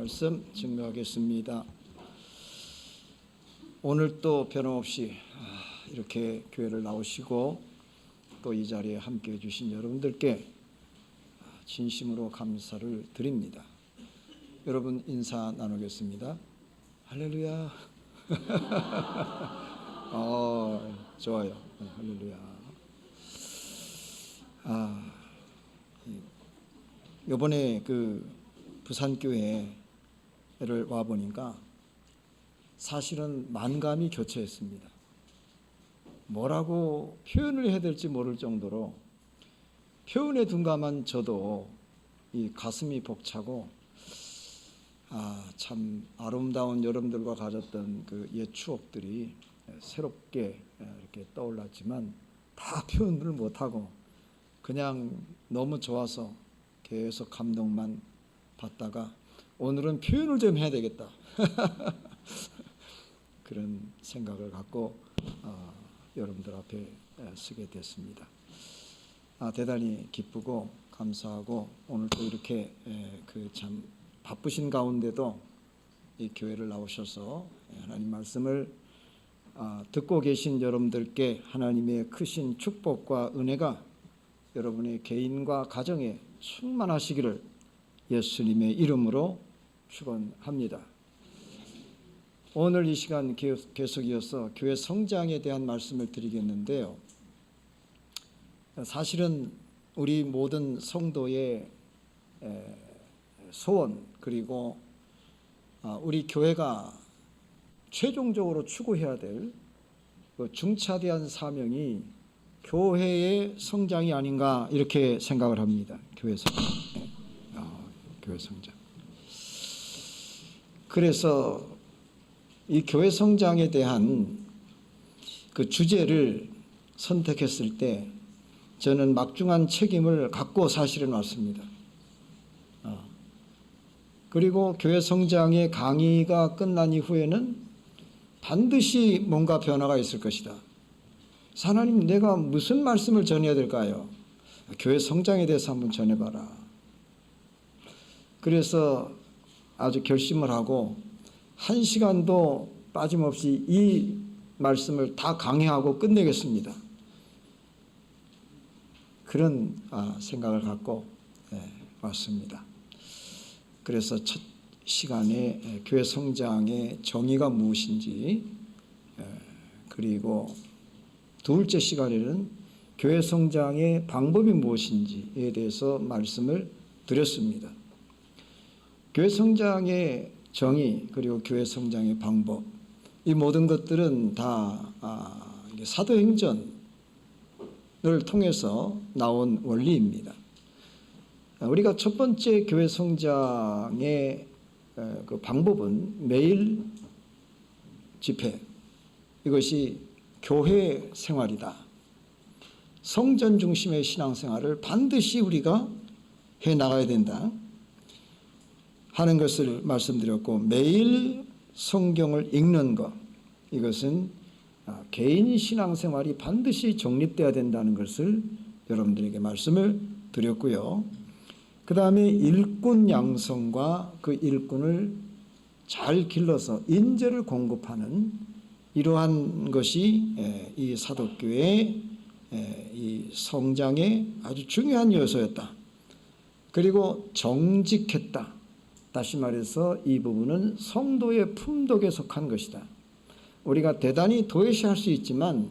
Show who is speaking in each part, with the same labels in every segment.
Speaker 1: 말씀 증거하겠습니다. 오늘 또 변함없이 이렇게 교회를 나오시고 또 이 자리에 함께해 주신 여러분들께 진심으로 감사를 드립니다. 여러분 인사 나누겠습니다. 할렐루야. 좋아요. 할렐루야. 요번에 그 부산교회를 와보니까 사실은 만감이 교차했습니다. 뭐라고 표현을 해야 될지 모를 정도로 표현에 둔감한 저도 이 가슴이 벅차고 참 아름다운 여러분들과 가졌던 그 옛 추억들이 새롭게 이렇게 떠올랐지만 다 표현을 못하고 그냥 너무 좋아서 계속 감동만 받다가 오늘은 표현을 좀 해야 되겠다 그런 생각을 갖고 여러분들 앞에 서게 됐습니다. 대단히 기쁘고 감사하고 오늘 또 이렇게 그 참 바쁘신 가운데도 이 교회를 나오셔서 하나님 말씀을 듣고 계신 여러분들께 하나님의 크신 축복과 은혜가 여러분의 개인과 가정에 충만하시기를 예수님의 이름으로 축원합니다. 오늘 이 시간 계속 이어서 교회 성장에 대한 말씀을 드리겠는데요. 사실은 우리 모든 성도의 소원 그리고 우리 교회가 최종적으로 추구해야 될 그 중차대한 사명이 교회의 성장이 아닌가 이렇게 생각을 합니다. 교회 성장. 교회 성장. 그래서 이 교회 성장에 대한 그 주제를 선택했을 때 저는 막중한 책임을 갖고 사실은 왔습니다. 그리고 교회 성장의 강의가 끝난 이후에는 반드시 뭔가 변화가 있을 것이다. 하나님, 내가 무슨 말씀을 전해야 될까요? 교회 성장에 대해서 한번 전해봐라. 그래서 아주 결심을 하고 1시간도 빠짐없이 이 말씀을 다 강해하고 끝내겠습니다. 그런 생각을 갖고 왔습니다. 그래서 첫 시간에 교회 성장의 정의가 무엇인지, 그리고 둘째 시간에는 교회 성장의 방법이 무엇인지에 대해서 말씀을 드렸습니다. 교회 성장의 정의 그리고 교회 성장의 방법, 이 모든 것들은 다 사도행전을 통해서 나온 원리입니다. 우리가 첫 번째 교회 성장의 그 방법은 매일 집회, 이것이 교회 생활이다. 성전 중심의 신앙생활을 반드시 우리가 해나가야 된다 하는 것을 말씀드렸고, 매일 성경을 읽는 것, 이것은 개인 신앙생활이 반드시 정립되어야 된다는 것을 여러분들에게 말씀을 드렸고요. 그 다음에 일꾼 양성과 그 일꾼을 잘 길러서 인재를 공급하는 이러한 것이 이 사도교회의 이 성장의 아주 중요한 요소였다. 그리고 정직했다. 다시 말해서 이 부분은 성도의 품덕에 속한 것이다. 우리가 대단히 도외시할 수 있지만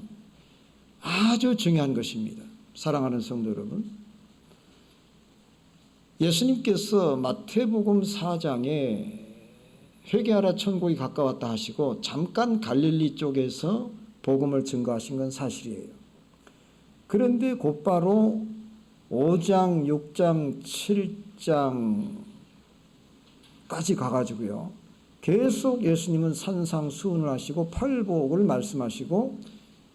Speaker 1: 아주 중요한 것입니다. 사랑하는 성도 여러분, 예수님께서 마태복음 4장에 회개하라 천국이 가까웠다 하시고 잠깐 갈릴리 쪽에서 복음을 증거하신 건 사실이에요. 그런데 곧바로 5장, 6장, 7장까지 가가지고요, 계속 예수님은 산상수훈을 하시고 팔복을 말씀하시고,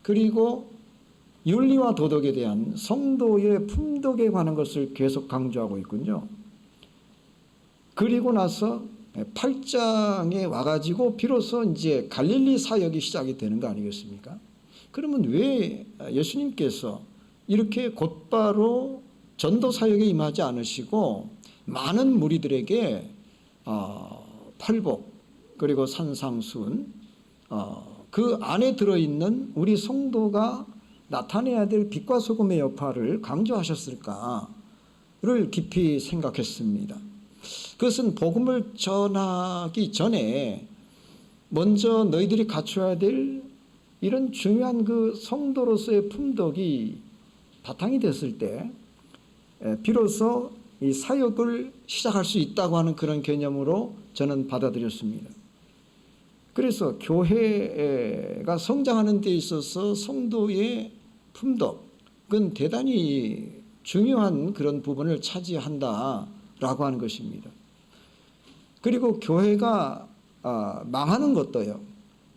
Speaker 1: 그리고 윤리와 도덕에 대한 성도의 품덕에 관한 것을 계속 강조하고 있군요. 그리고 나서 8장에 와가지고 비로소 이제 갈릴리 사역이 시작이 되는 거 아니겠습니까? 그러면 왜 예수님께서 이렇게 곧바로 전도 사역에 임하지 않으시고 많은 무리들에게 팔복 그리고 산상수훈 그 안에 들어있는 우리 성도가 나타내야 될 빛과 소금의 역할을 강조하셨을까를 깊이 생각했습니다. 그것은 복음을 전하기 전에 먼저 너희들이 갖춰야 될 이런 중요한 그 성도로서의 품덕이 바탕이 됐을 때 비로소 이 사역을 시작할 수 있다고 하는 그런 개념으로 저는 받아들였습니다. 그래서 교회가 성장하는 데 있어서 성도의 품덕은 대단히 중요한 그런 부분을 차지한다라고 하는 것입니다. 그리고 교회가 망하는 것도요,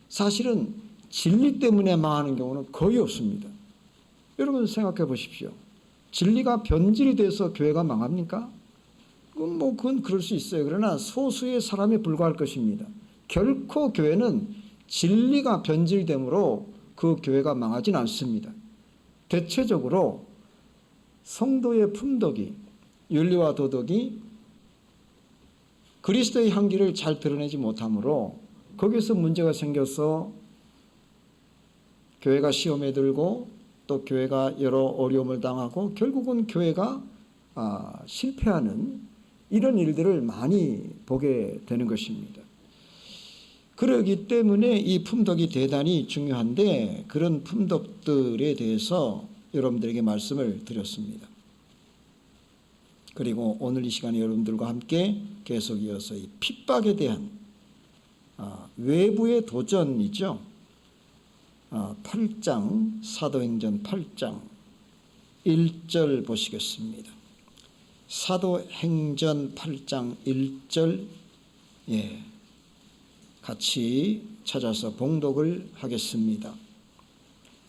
Speaker 1: 사실은 진리 때문에 망하는 경우는 거의 없습니다. 여러분 생각해 보십시오. 진리가 변질이 돼서 교회가 망합니까? 그건 그럴 수 있어요. 그러나 소수의 사람에 불과할 것입니다. 결코 교회는 진리가 변질되므로 그 교회가 망하진 않습니다. 대체적으로 성도의 품덕이, 윤리와 도덕이 그리스도의 향기를 잘 드러내지 못하므로 거기서 문제가 생겨서 교회가 시험에 들고 또 교회가 여러 어려움을 당하고 결국은 교회가 실패하는 이런 일들을 많이 보게 되는 것입니다. 그렇기 때문에 이 품덕이 대단히 중요한데 그런 품덕들에 대해서 여러분들에게 말씀을 드렸습니다. 그리고 오늘 이 시간에 여러분들과 함께 계속 이어서 이 핍박에 대한 외부의 도전이죠. 8장 사도행전 8장 1절 보시겠습니다. 사도행전 8장 1절 같이 찾아서 봉독을 하겠습니다.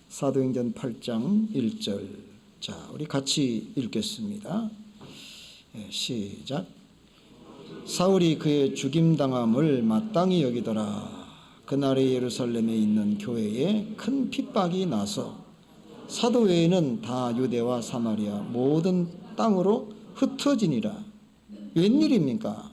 Speaker 1: 사도행전 8장 1절. 자, 우리 같이 읽겠습니다. 시작. 사울이 그의 죽임당함을 마땅히 여기더라. 그날에 예루살렘에 있는 교회에 큰 핍박이 나서 사도 외에는 다 유대와 사마리아 모든 땅으로 흩어지니라. 웬일입니까?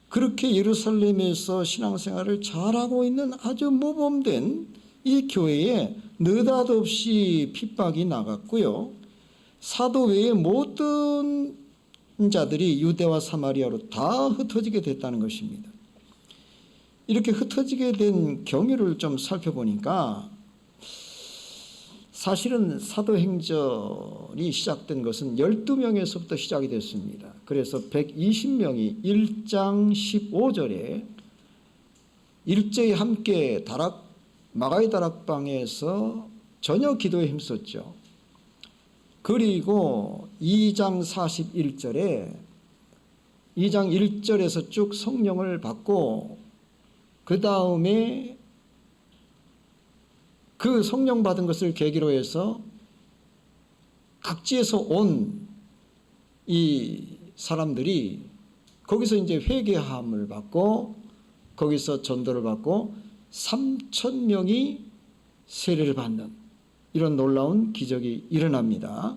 Speaker 1: 그렇게 예루살렘에서 신앙생활을 잘하고 있는 아주 모범된 이 교회에 느닷없이 핍박이 나갔고요. 사도 외의 모든 자들이 유대와 사마리아로 다 흩어지게 됐다는 것입니다. 이렇게 흩어지게 된 경위를 좀 살펴보니까 사실은 사도행전이 시작된 것은 12명에서부터 시작이 됐습니다. 그래서 120명이 1장 15절에 일제히 함께 마가의 다락방에서 저녁 기도에 힘썼죠. 그리고 2장 41절에 2장 1절에서 쭉 성령을 받고 그 다음에 그 성령 받은 것을 계기로 해서 각지에서 온 이 사람들이 거기서 이제 회개함을 받고 거기서 전도를 받고 3,000명이 세례를 받는 이런 놀라운 기적이 일어납니다.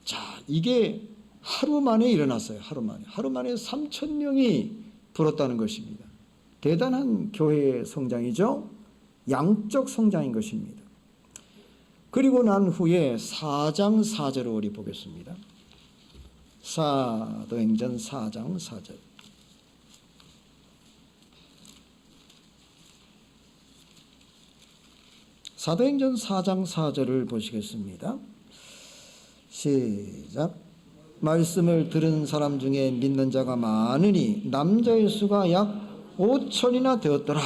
Speaker 1: 자, 이게 하루 만에 일어났어요. 하루 만에 3,000명이 불었다는 것입니다. 대단한 교회의 성장이죠. 양적 성장인 것입니다. 그리고 난 후에 4장 4절을 우리 보겠습니다. 사도행전 4장 4절. 사도행전 4장 4절을 보시겠습니다. 시작. 말씀을 들은 사람 중에 믿는 자가 많으니 남자의 수가 약 5천이나 되었더라.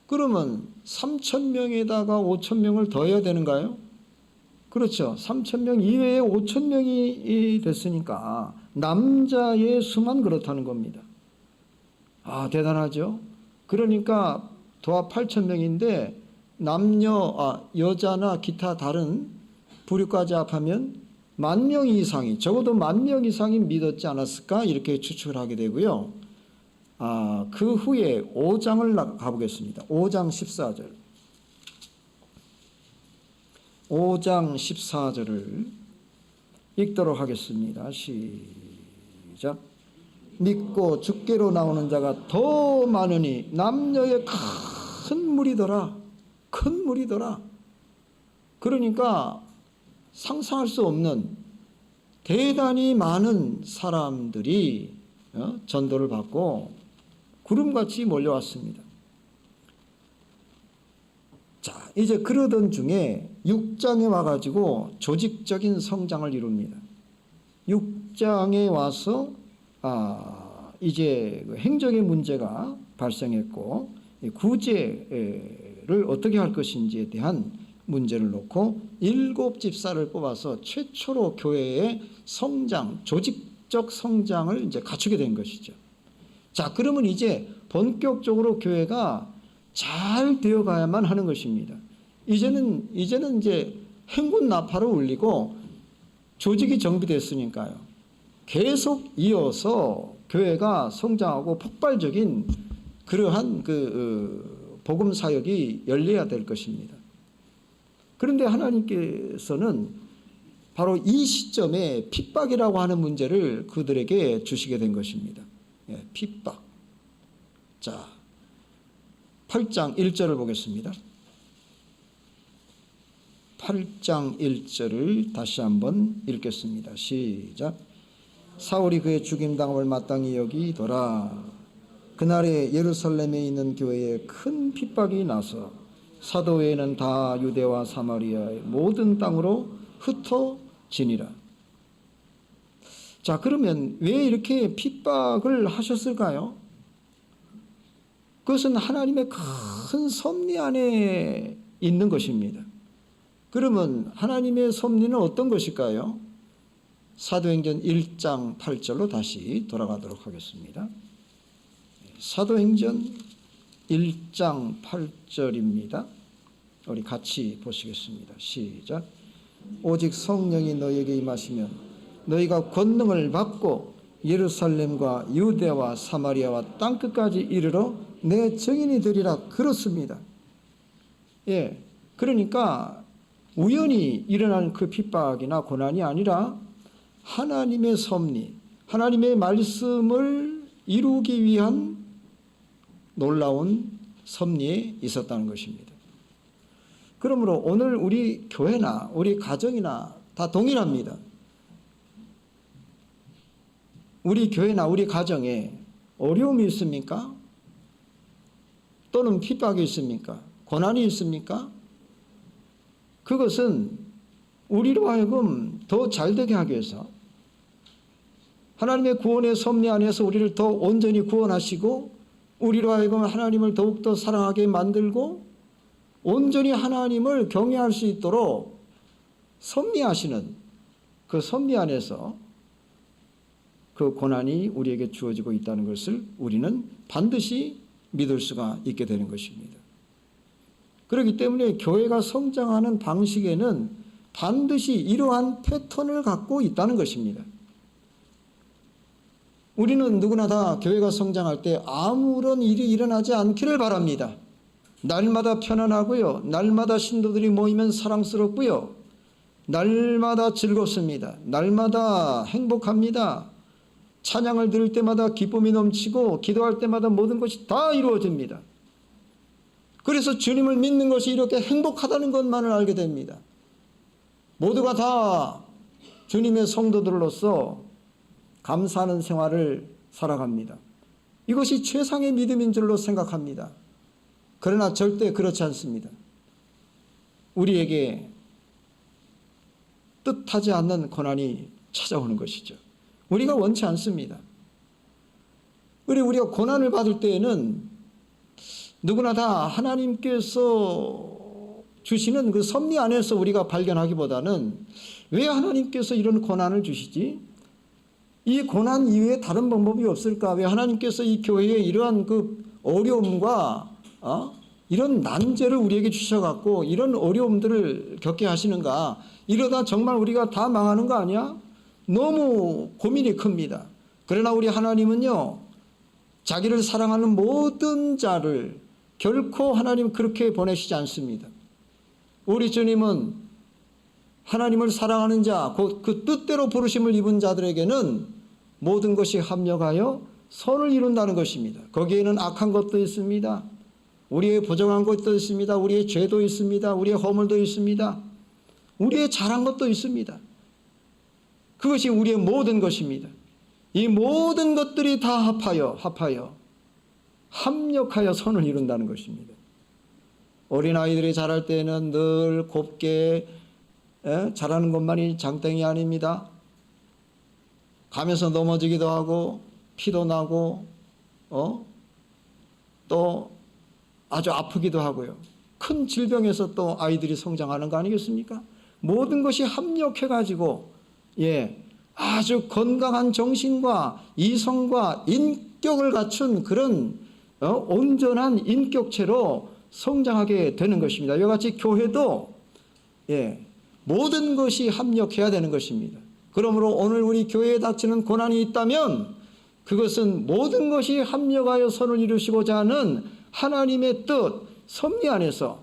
Speaker 1: 그러면 3,000명에다가 5,000명을 더해야 되는가요? 그렇죠. 3,000명 이외에 5,000명이 됐으니까 남자의 수만 그렇다는 겁니다. 대단하죠. 그러니까 도합 8,000명인데 여자나 기타 다른 부류까지 합하면 10,000명 이상이, 적어도 10,000명 이상이 믿었지 않았을까 이렇게 추측을 하게 되고요. 그 후에 5장을 가보겠습니다. 5장 14절. 5장 14절을 읽도록 하겠습니다. 시작. 믿고 주께로 나오는 자가 더 많으니 남녀의 큰 무리더라. 큰 무리더라. 그러니까 상상할 수 없는 대단히 많은 사람들이 전도를 받고 구름같이 몰려왔습니다. 자, 이제 그러던 중에 6장에 와가지고 조직적인 성장을 이룹니다. 6장에 와서 이제 행정의 문제가 발생했고 구제를 어떻게 할 것인지에 대한 문제를 놓고 7 집사를 뽑아서 최초로 교회의 성장, 조직적 성장을 이제 갖추게 된 것이죠. 자, 그러면 이제 본격적으로 교회가 잘 되어가야만 하는 것입니다. 이제는 이제 행군 나팔을 울리고 조직이 정비됐으니까요. 계속 이어서 교회가 성장하고 폭발적인 그러한 복음 사역이 열려야 될 것입니다. 그런데 하나님께서는 바로 이 시점에 핍박이라고 하는 문제를 그들에게 주시게 된 것입니다. 핍박. 자, 8장 1절을 보겠습니다. 8장 1절을 다시 한번 읽겠습니다. 시작. 사울이 그의 죽임당함을 마땅히 여기더라. 그날에 예루살렘에 있는 교회에 큰 핍박이 나서 사도 외에는 다 유대와 사마리아의 모든 땅으로 흩어지니라. 자, 그러면 왜 이렇게 핍박을 하셨을까요? 그것은 하나님의 큰 섭리 안에 있는 것입니다. 그러면 하나님의 섭리는 어떤 것일까요? 사도행전 1장 8절로 다시 돌아가도록 하겠습니다. 사도행전 1장 8절입니다. 우리 같이 보시겠습니다. 시작. 오직 성령이 너희에게 임하시면 너희가 권능을 받고 예루살렘과 유대와 사마리아와 땅끝까지 이르러 내 증인이 되리라. 그렇습니다. 예, 그러니까 우연히 일어난 그 핍박이나 고난이 아니라 하나님의 섭리, 하나님의 말씀을 이루기 위한 놀라운 섭리에 있었다는 것입니다. 그러므로 오늘 우리 교회나 우리 가정이나 다 동일합니다. 우리 교회나 우리 가정에 어려움이 있습니까? 또는 핍박이 있습니까? 고난이 있습니까? 그것은 우리로 하여금 더 잘되게 하기 위해서 하나님의 구원의 섭리 안에서 우리를 더 온전히 구원하시고 우리로 하여금 하나님을 더욱더 사랑하게 만들고 온전히 하나님을 경외할 수 있도록 섭리하시는 그 섭리 안에서 그 고난이 우리에게 주어지고 있다는 것을 우리는 반드시 믿을 수가 있게 되는 것입니다. 그렇기 때문에 교회가 성장하는 방식에는 반드시 이러한 패턴을 갖고 있다는 것입니다. 우리는 누구나 다 교회가 성장할 때 아무런 일이 일어나지 않기를 바랍니다. 날마다 편안하고요. 날마다 신도들이 모이면 사랑스럽고요. 날마다 즐겁습니다. 날마다 행복합니다. 찬양을 들을 때마다 기쁨이 넘치고 기도할 때마다 모든 것이 다 이루어집니다. 그래서 주님을 믿는 것이 이렇게 행복하다는 것만을 알게 됩니다. 모두가 다 주님의 성도들로서 감사하는 생활을 살아갑니다. 이것이 최상의 믿음인 줄로 생각합니다. 그러나 절대 그렇지 않습니다. 우리에게 뜻하지 않는 고난이 찾아오는 것이죠. 우리가 원치 않습니다. 우리가 고난을 받을 때에는 누구나 다 하나님께서 주시는 그 섭리 안에서 우리가 발견하기보다는 왜 하나님께서 이런 고난을 주시지? 이 고난 이외에 다른 방법이 없을까? 왜 하나님께서 이 교회에 이러한 그 어려움과 이런 난제를 우리에게 주셔갖고 이런 어려움들을 겪게 하시는가? 이러다 정말 우리가 다 망하는 거 아니야? 너무 고민이 큽니다. 그러나 우리 하나님은요, 자기를 사랑하는 모든 자를 결코 하나님 그렇게 보내시지 않습니다. 우리 주님은 하나님을 사랑하는 자, 그 뜻대로 부르심을 입은 자들에게는 모든 것이 합력하여 선을 이룬다는 것입니다. 거기에는 악한 것도 있습니다. 우리의 부정한 것도 있습니다. 우리의 죄도 있습니다. 우리의 허물도 있습니다. 우리의 잘한 것도 있습니다. 그것이 우리의 모든 것입니다. 이 모든 것들이 다 합하여 합력하여 선을 이룬다는 것입니다. 어린아이들이 자랄 때는 늘 곱게 자라는 것만이 장땡이 아닙니다. 가면서 넘어지기도 하고 피도 나고 또 아주 아프기도 하고요. 큰 질병에서 또 아이들이 성장하는 거 아니겠습니까? 모든 것이 합력해 가지고 아주 건강한 정신과 이성과 인격을 갖춘 그런 온전한 인격체로 성장하게 되는 것입니다. 이와 같이 교회도 모든 것이 합력해야 되는 것입니다. 그러므로 오늘 우리 교회에 닥치는 고난이 있다면 그것은 모든 것이 합력하여 선을 이루시고자 하는 하나님의 뜻, 섭리 안에서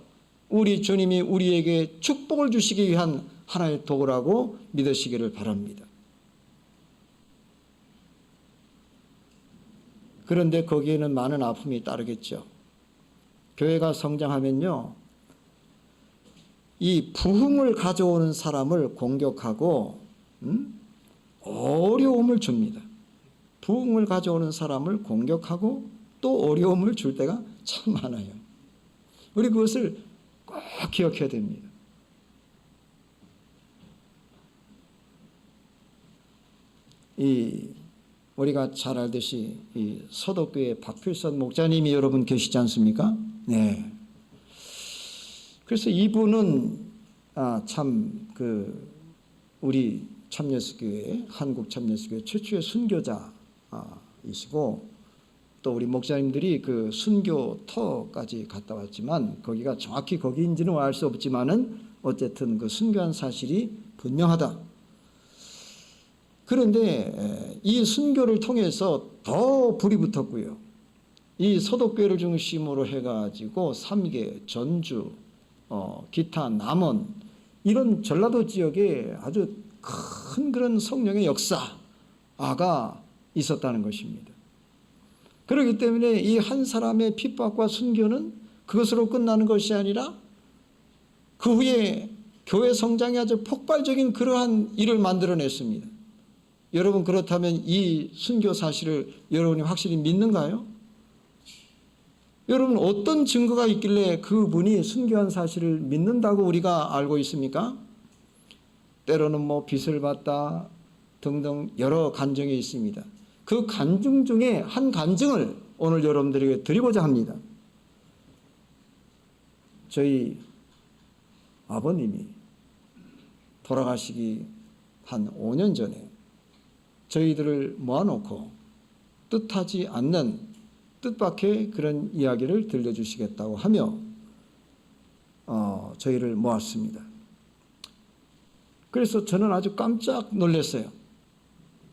Speaker 1: 우리 주님이 우리에게 축복을 주시기 위한 하나의 도구라고 믿으시기를 바랍니다. 그런데 거기에는 많은 아픔이 따르겠죠. 교회가 성장하면요, 이 부흥을 가져오는 사람을 공격하고 어려움을 줍니다. 부흥을 가져오는 사람을 공격하고 또 어려움을 줄 때가 참 많아요. 우리 그것을 꼭 기억해야 됩니다. 우리가 잘 알듯이 이 서독교회 박필선 목사님이 여러분 계시지 않습니까? 네. 그래서 이분은 참 우리 참예수교회, 한국 참예수교회 최초의 순교자이시고 또 우리 목사님들이 그 순교터까지 갔다 왔지만 거기가 정확히 거기인지는 알 수 없지만은 어쨌든 그 순교한 사실이 분명하다. 그런데 이 순교를 통해서 더 불이 붙었고요. 이 서독교회를 중심으로 해가지고 삼계, 전주, 기타, 남원 이런 전라도 지역에 아주 큰 그런 성령의 역사가 있었다는 것입니다. 그렇기 때문에 이 한 사람의 핍박과 순교는 그것으로 끝나는 것이 아니라 그 후에 교회 성장이 아주 폭발적인 그러한 일을 만들어냈습니다. 여러분 그렇다면 이 순교 사실을 여러분이 확실히 믿는가요? 여러분 어떤 증거가 있길래 그분이 순교한 사실을 믿는다고 우리가 알고 있습니까? 때로는 빚을 받다 등등 여러 간증이 있습니다. 그 간증 중에 한 간증을 오늘 여러분들에게 드리고자 합니다. 저희 아버님이 돌아가시기 한 5년 전에 저희들을 모아놓고 뜻하지 않는 뜻밖의 그런 이야기를 들려주시겠다고 하며 저희를 모았습니다. 그래서 저는 아주 깜짝 놀랐어요.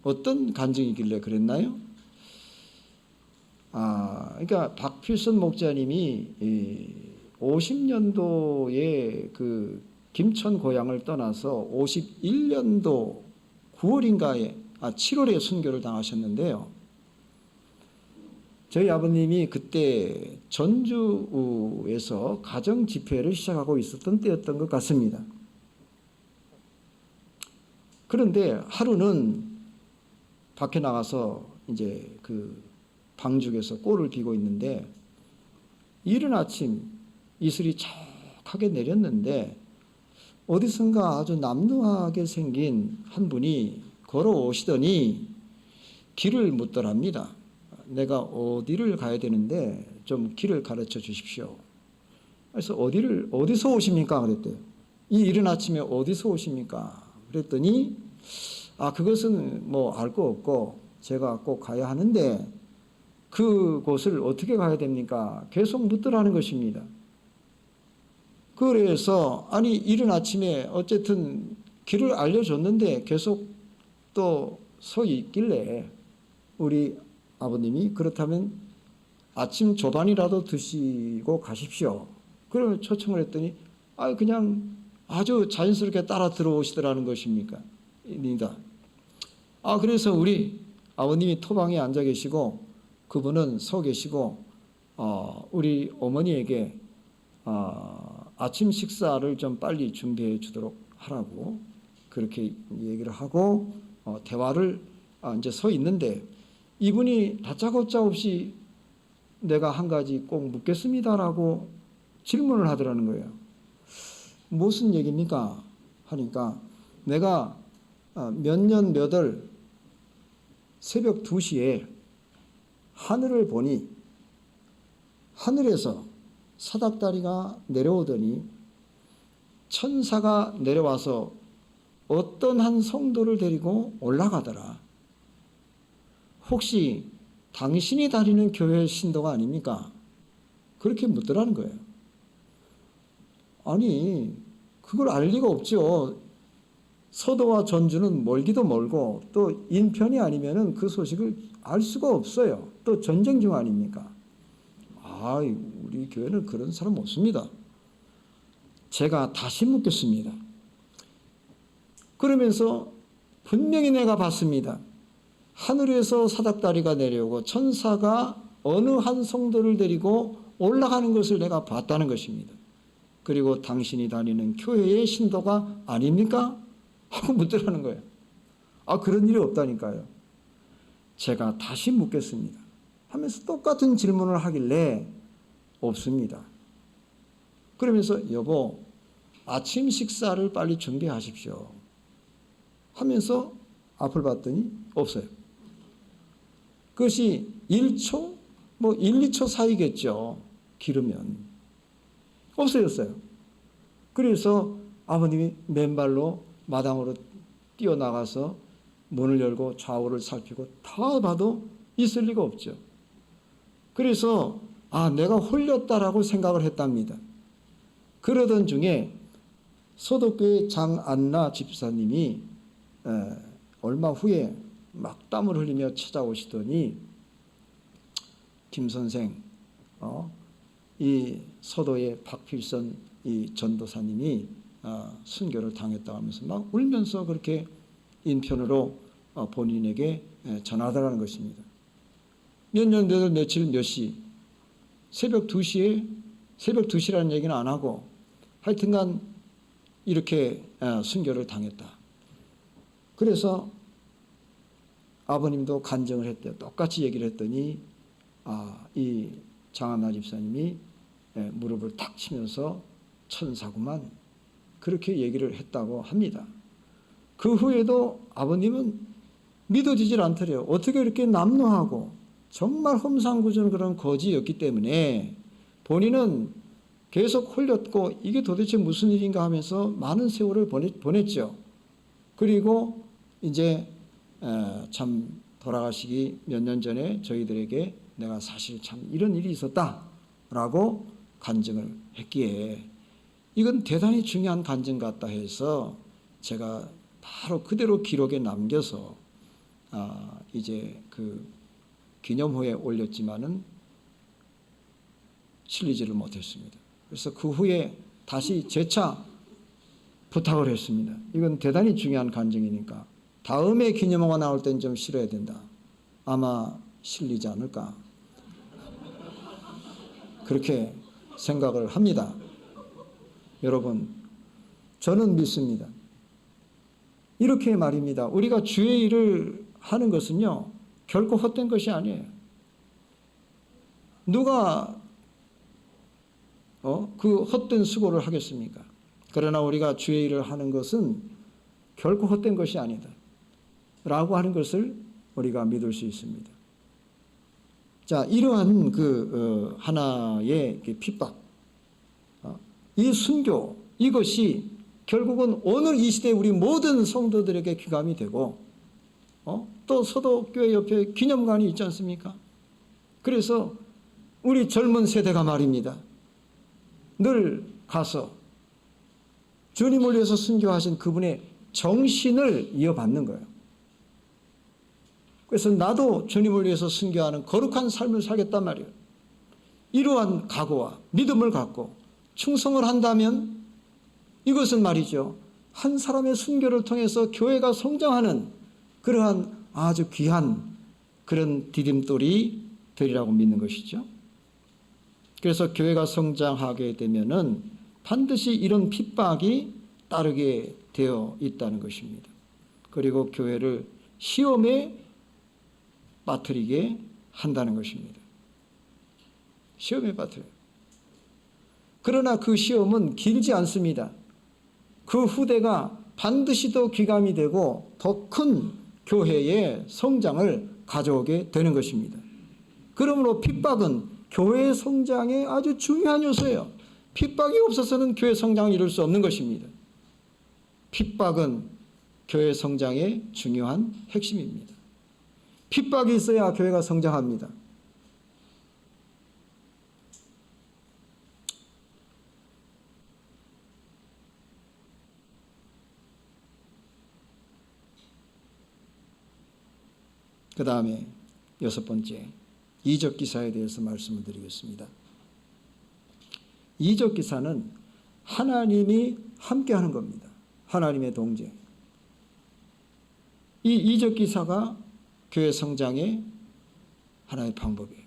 Speaker 1: 어떤 간증이길래 그랬나요? 그러니까 박필선 목사님이 50년도에 그 김천 고향을 떠나서 51년도 9월인가에 7월에 순교를 당하셨는데요. 저희 아버님이 그때 전주에서 가정 집회를 시작하고 있었던 때였던 것 같습니다. 그런데 하루는 밖에 나가서 이제 그 방죽에서 꼴을 비고 있는데 이른 아침 이슬이 촉하게 내렸는데 어디선가 아주 남루하게 생긴 한 분이 걸어오시더니 길을 묻더랍니다. 내가 어디를 가야 되는데 좀 길을 가르쳐 주십시오. 그래서 어디서 오십니까? 그랬대요. 이 이른 아침에 어디서 오십니까? 그랬더니 그것은 알 거 없고 제가 꼭 가야 하는데 그곳을 어떻게 가야 됩니까? 계속 묻더라는 것입니다. 그래서 이른 아침에 어쨌든 길을 알려줬는데 계속 또 서 있길래 우리 아버님이 그렇다면 아침 조반이라도 드시고 가십시오. 그러면 초청을 했더니 그냥 아주 자연스럽게 따라 들어오시더라는 것입니다. 그래서 우리 아버님이 토방에 앉아 계시고 그분은 서 계시고 우리 어머니에게 아침 식사를 좀 빨리 준비해 주도록 하라고 그렇게 얘기를 하고 대화를 이제 서 있는데 이분이 다짜고짜 없이 내가 한 가지 꼭 묻겠습니다라고 질문을 하더라는 거예요. 무슨 얘기입니까? 하니까 내가 몇 년 몇 월 새벽 2시에 하늘을 보니 하늘에서 사닥다리가 내려오더니 천사가 내려와서 어떤 한 성도를 데리고 올라가더라. 혹시 당신이 다니는 교회 신도가 아닙니까? 그렇게 묻더라는 거예요. 아니, 그걸 알 리가 없죠. 서도와 전주는 멀기도 멀고 또 인편이 아니면은 그 소식을 알 수가 없어요. 또 전쟁 중 아닙니까? 우리 교회는 그런 사람 없습니다. 제가 다시 묻겠습니다. 그러면서 분명히 내가 봤습니다. 하늘에서 사닥다리가 내려오고 천사가 어느 한 성도를 데리고 올라가는 것을 내가 봤다는 것입니다. 그리고 당신이 다니는 교회의 신도가 아닙니까? 하고 묻더라는 거예요. 그런 일이 없다니까요. 제가 다시 묻겠습니다. 하면서 똑같은 질문을 하길래 없습니다. 그러면서 여보, 아침 식사를 빨리 준비하십시오. 하면서 앞을 봤더니 없어요. 그것이 1초, 1, 2초 사이겠죠. 길으면. 없어졌어요. 그래서 아버님이 맨발로 마당으로 뛰어나가서 문을 열고 좌우를 살피고 다 봐도 있을 리가 없죠. 그래서 내가 홀렸다라고 생각을 했답니다. 그러던 중에 소독교회 장안나 집사님이 얼마 후에 막 땀을 흘리며 찾아오시더니 김 선생, 이 서도의 박필선 이 전도사님이 순교를 당했다고 하면서 막 울면서 그렇게 인편으로 본인에게 전하더라는 것입니다. 몇 년, 몇 월, 며칠, 몇 시, 새벽 2시에, 새벽 2시라는 얘기는 안 하고 하여튼간 이렇게 순교를 당했다. 그래서 아버님도 간증을 했대요. 똑같이 얘기를 했더니 이 장한나 집사님이 무릎을 탁 치면서 천사구만 그렇게 얘기를 했다고 합니다. 그 후에도 아버님은 믿어지질 않더래요. 어떻게 이렇게 남루하고 정말 험상궂은 그런 거지였기 때문에 본인은 계속 홀렸고 이게 도대체 무슨 일인가 하면서 많은 세월을 보냈죠. 그리고 이제 참 돌아가시기 몇 년 전에 저희들에게 내가 사실 참 이런 일이 있었다라고 간증을 했기에 이건 대단히 중요한 간증 같다 해서 제가 바로 그대로 기록에 남겨서 이제 그 기념호에 올렸지만은 실리지를 못했습니다. 그래서 그 후에 다시 재차 부탁을 했습니다. 이건 대단히 중요한 간증이니까 다음에 기념호가 나올 땐 좀 실어야 된다. 아마 실리지 않을까. 그렇게 생각을 합니다. 여러분, 저는 믿습니다. 이렇게 말입니다. 우리가 주의 일을 하는 것은요, 결코 헛된 것이 아니에요. 누가 그 헛된 수고를 하겠습니까? 그러나 우리가 주의 일을 하는 것은 결코 헛된 것이 아니다. 라고 하는 것을 우리가 믿을 수 있습니다. 자, 이러한 하나의 핍박, 이 순교, 이것이 결국은 오늘 이 시대에 우리 모든 성도들에게 귀감이 되고, 또 서도교회 옆에 기념관이 있지 않습니까? 그래서 우리 젊은 세대가 말입니다. 늘 가서 주님을 위해서 순교하신 그분의 정신을 이어받는 거예요. 그래서 나도 주님을 위해서 순교하는 거룩한 삶을 살겠단 말이에요. 이러한 각오와 믿음을 갖고 충성을 한다면 이것은 말이죠. 한 사람의 순교를 통해서 교회가 성장하는 그러한 아주 귀한 그런 디딤돌이들이라고 믿는 것이죠. 그래서 교회가 성장하게 되면은 반드시 이런 핍박이 따르게 되어 있다는 것입니다. 그리고 교회를 시험에 빠뜨리게 한다는 것입니다. 시험에 빠뜨려요. 그러나 그 시험은 길지 않습니다. 그 후대가 반드시 더 귀감이 되고 더 큰 교회의 성장을 가져오게 되는 것입니다. 그러므로 핍박은 교회의 성장에 아주 중요한 요소예요. 핍박이 없어서는 교회 성장을 이룰 수 없는 것입니다. 핍박은 교회 성장의 중요한 핵심입니다. 핍박이 있어야 교회가 성장합니다. 그 다음에 6번째, 이적기사에 대해서 말씀을 드리겠습니다. 이적기사는 하나님이 함께하는 겁니다. 하나님의 동행. 이 이적기사가 교회 성장의 하나의 방법이에요.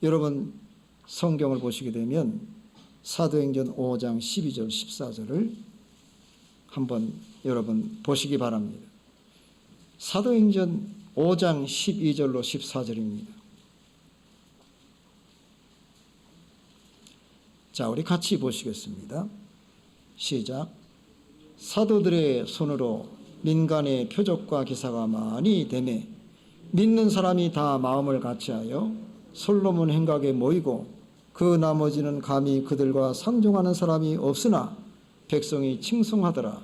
Speaker 1: 여러분 성경을 보시게 되면 사도행전 5장 12절 14절을 한번 여러분 보시기 바랍니다. 사도행전 5장 12절로 14절입니다. 자, 우리 같이 보시겠습니다. 시작. 사도들의 손으로 민간의 표적과 기사가 많이 되매 믿는 사람이 다 마음을 같이하여 솔로몬 행각에 모이고 그 나머지는 감히 그들과 상종하는 사람이 없으나 백성이 칭송하더라.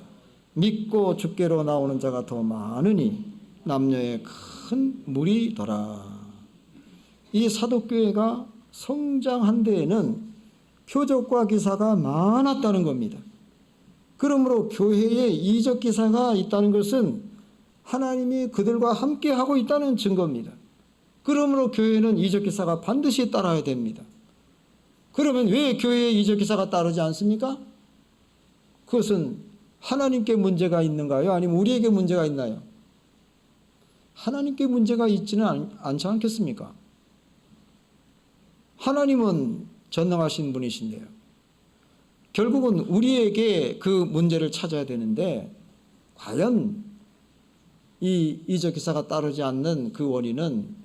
Speaker 1: 믿고 주께로 나오는 자가 더 많으니 남녀의 큰 무리더라. 이 사도교회가 성장한 데에는 표적과 기사가 많았다는 겁니다. 그러므로 교회에 이적 기사가 있다는 것은 하나님이 그들과 함께 하고 있다는 증거입니다. 그러므로 교회는 이적 기사가 반드시 따라야 됩니다. 그러면 왜 교회에 이적 기사가 따르지 않습니까? 그것은 하나님께 문제가 있는가요? 아니면 우리에게 문제가 있나요? 하나님께 문제가 있지는 않지 않겠습니까? 하나님은 전능하신 분이신데요. 결국은 우리에게 그 문제를 찾아야 되는데 과연 이 이적기사가 따르지 않는 그 원인은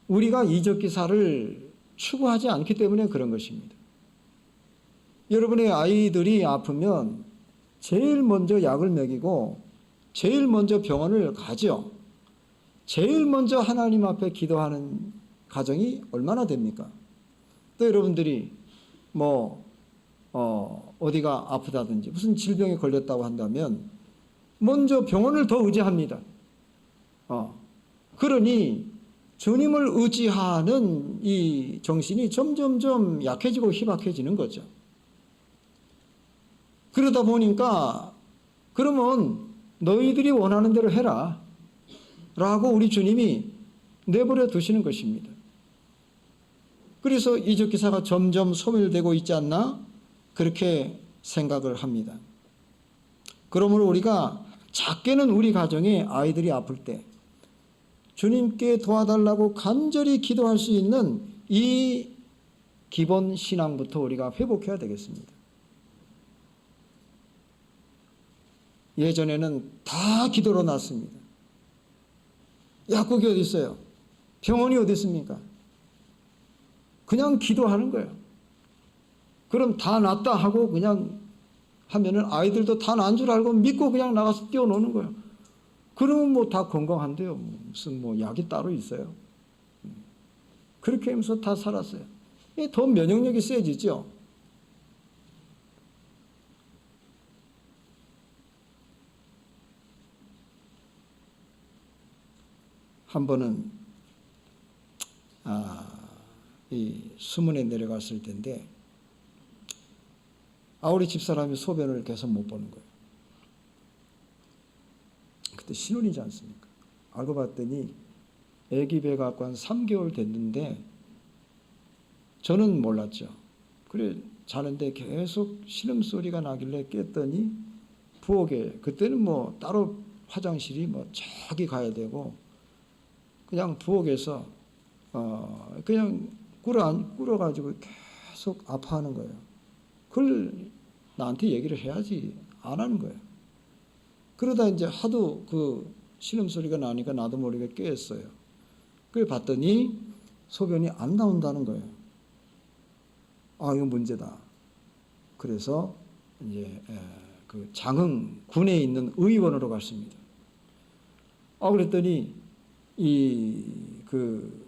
Speaker 1: 우리가 이적기사를 추구하지 않기 때문에 그런 것입니다. 여러분의 아이들이 아프면 제일 먼저 약을 먹이고 제일 먼저 병원을 가죠. 제일 먼저 하나님 앞에 기도하는 가정이 얼마나 됩니까? 또 여러분들이 어디가 아프다든지 무슨 질병에 걸렸다고 한다면 먼저 병원을 더 의지합니다. 그러니 주님을 의지하는 이 정신이 점점점 약해지고 희박해지는 거죠. 그러다 보니까 그러면 너희들이 원하는 대로 해라 라고 우리 주님이 내버려 두시는 것입니다. 그래서 이적기사가 점점 소멸되고 있지 않나 그렇게 생각을 합니다. 그러므로 우리가 작게는 우리 가정에 아이들이 아플 때 주님께 도와달라고 간절히 기도할 수 있는 이 기본 신앙부터 우리가 회복해야 되겠습니다. 예전에는 다 기도로 났습니다. 약국이 어디 있어요? 병원이 어디 있습니까? 그냥 기도하는 거예요. 그럼 다 낫다 하고 그냥 하면은 아이들도 다 난 줄 알고 믿고 그냥 나가서 뛰어노는 거예요. 그러면 다 건강한데요. 무슨 약이 따로 있어요. 그렇게 하면서 다 살았어요. 더 면역력이 세지죠. 한 번은 이 수문에 내려갔을 텐데 우리 집사람이 소변을 계속 못 보는 거예요. 그때 신혼이지 않습니까? 알고 봤더니 아기 배 갖고 한 3개월 됐는데 저는 몰랐죠. 그래 자는데 계속 신음소리가 나길래 깼더니 부엌에 그때는 따로 화장실이 저기 가야 되고 그냥 부엌에서 그냥 꿇어가지고 계속 아파하는 거예요. 그걸 나한테 얘기를 해야지 안 하는 거예요. 그러다 이제 하도 그 신음소리가 나니까 나도 모르게 깨었어요. 그래 봤더니 소변이 안 나온다는 거예요. 아, 이거 문제다. 그래서 이제 그 장흥군에 있는 의원으로 갔습니다. 그랬더니 이 그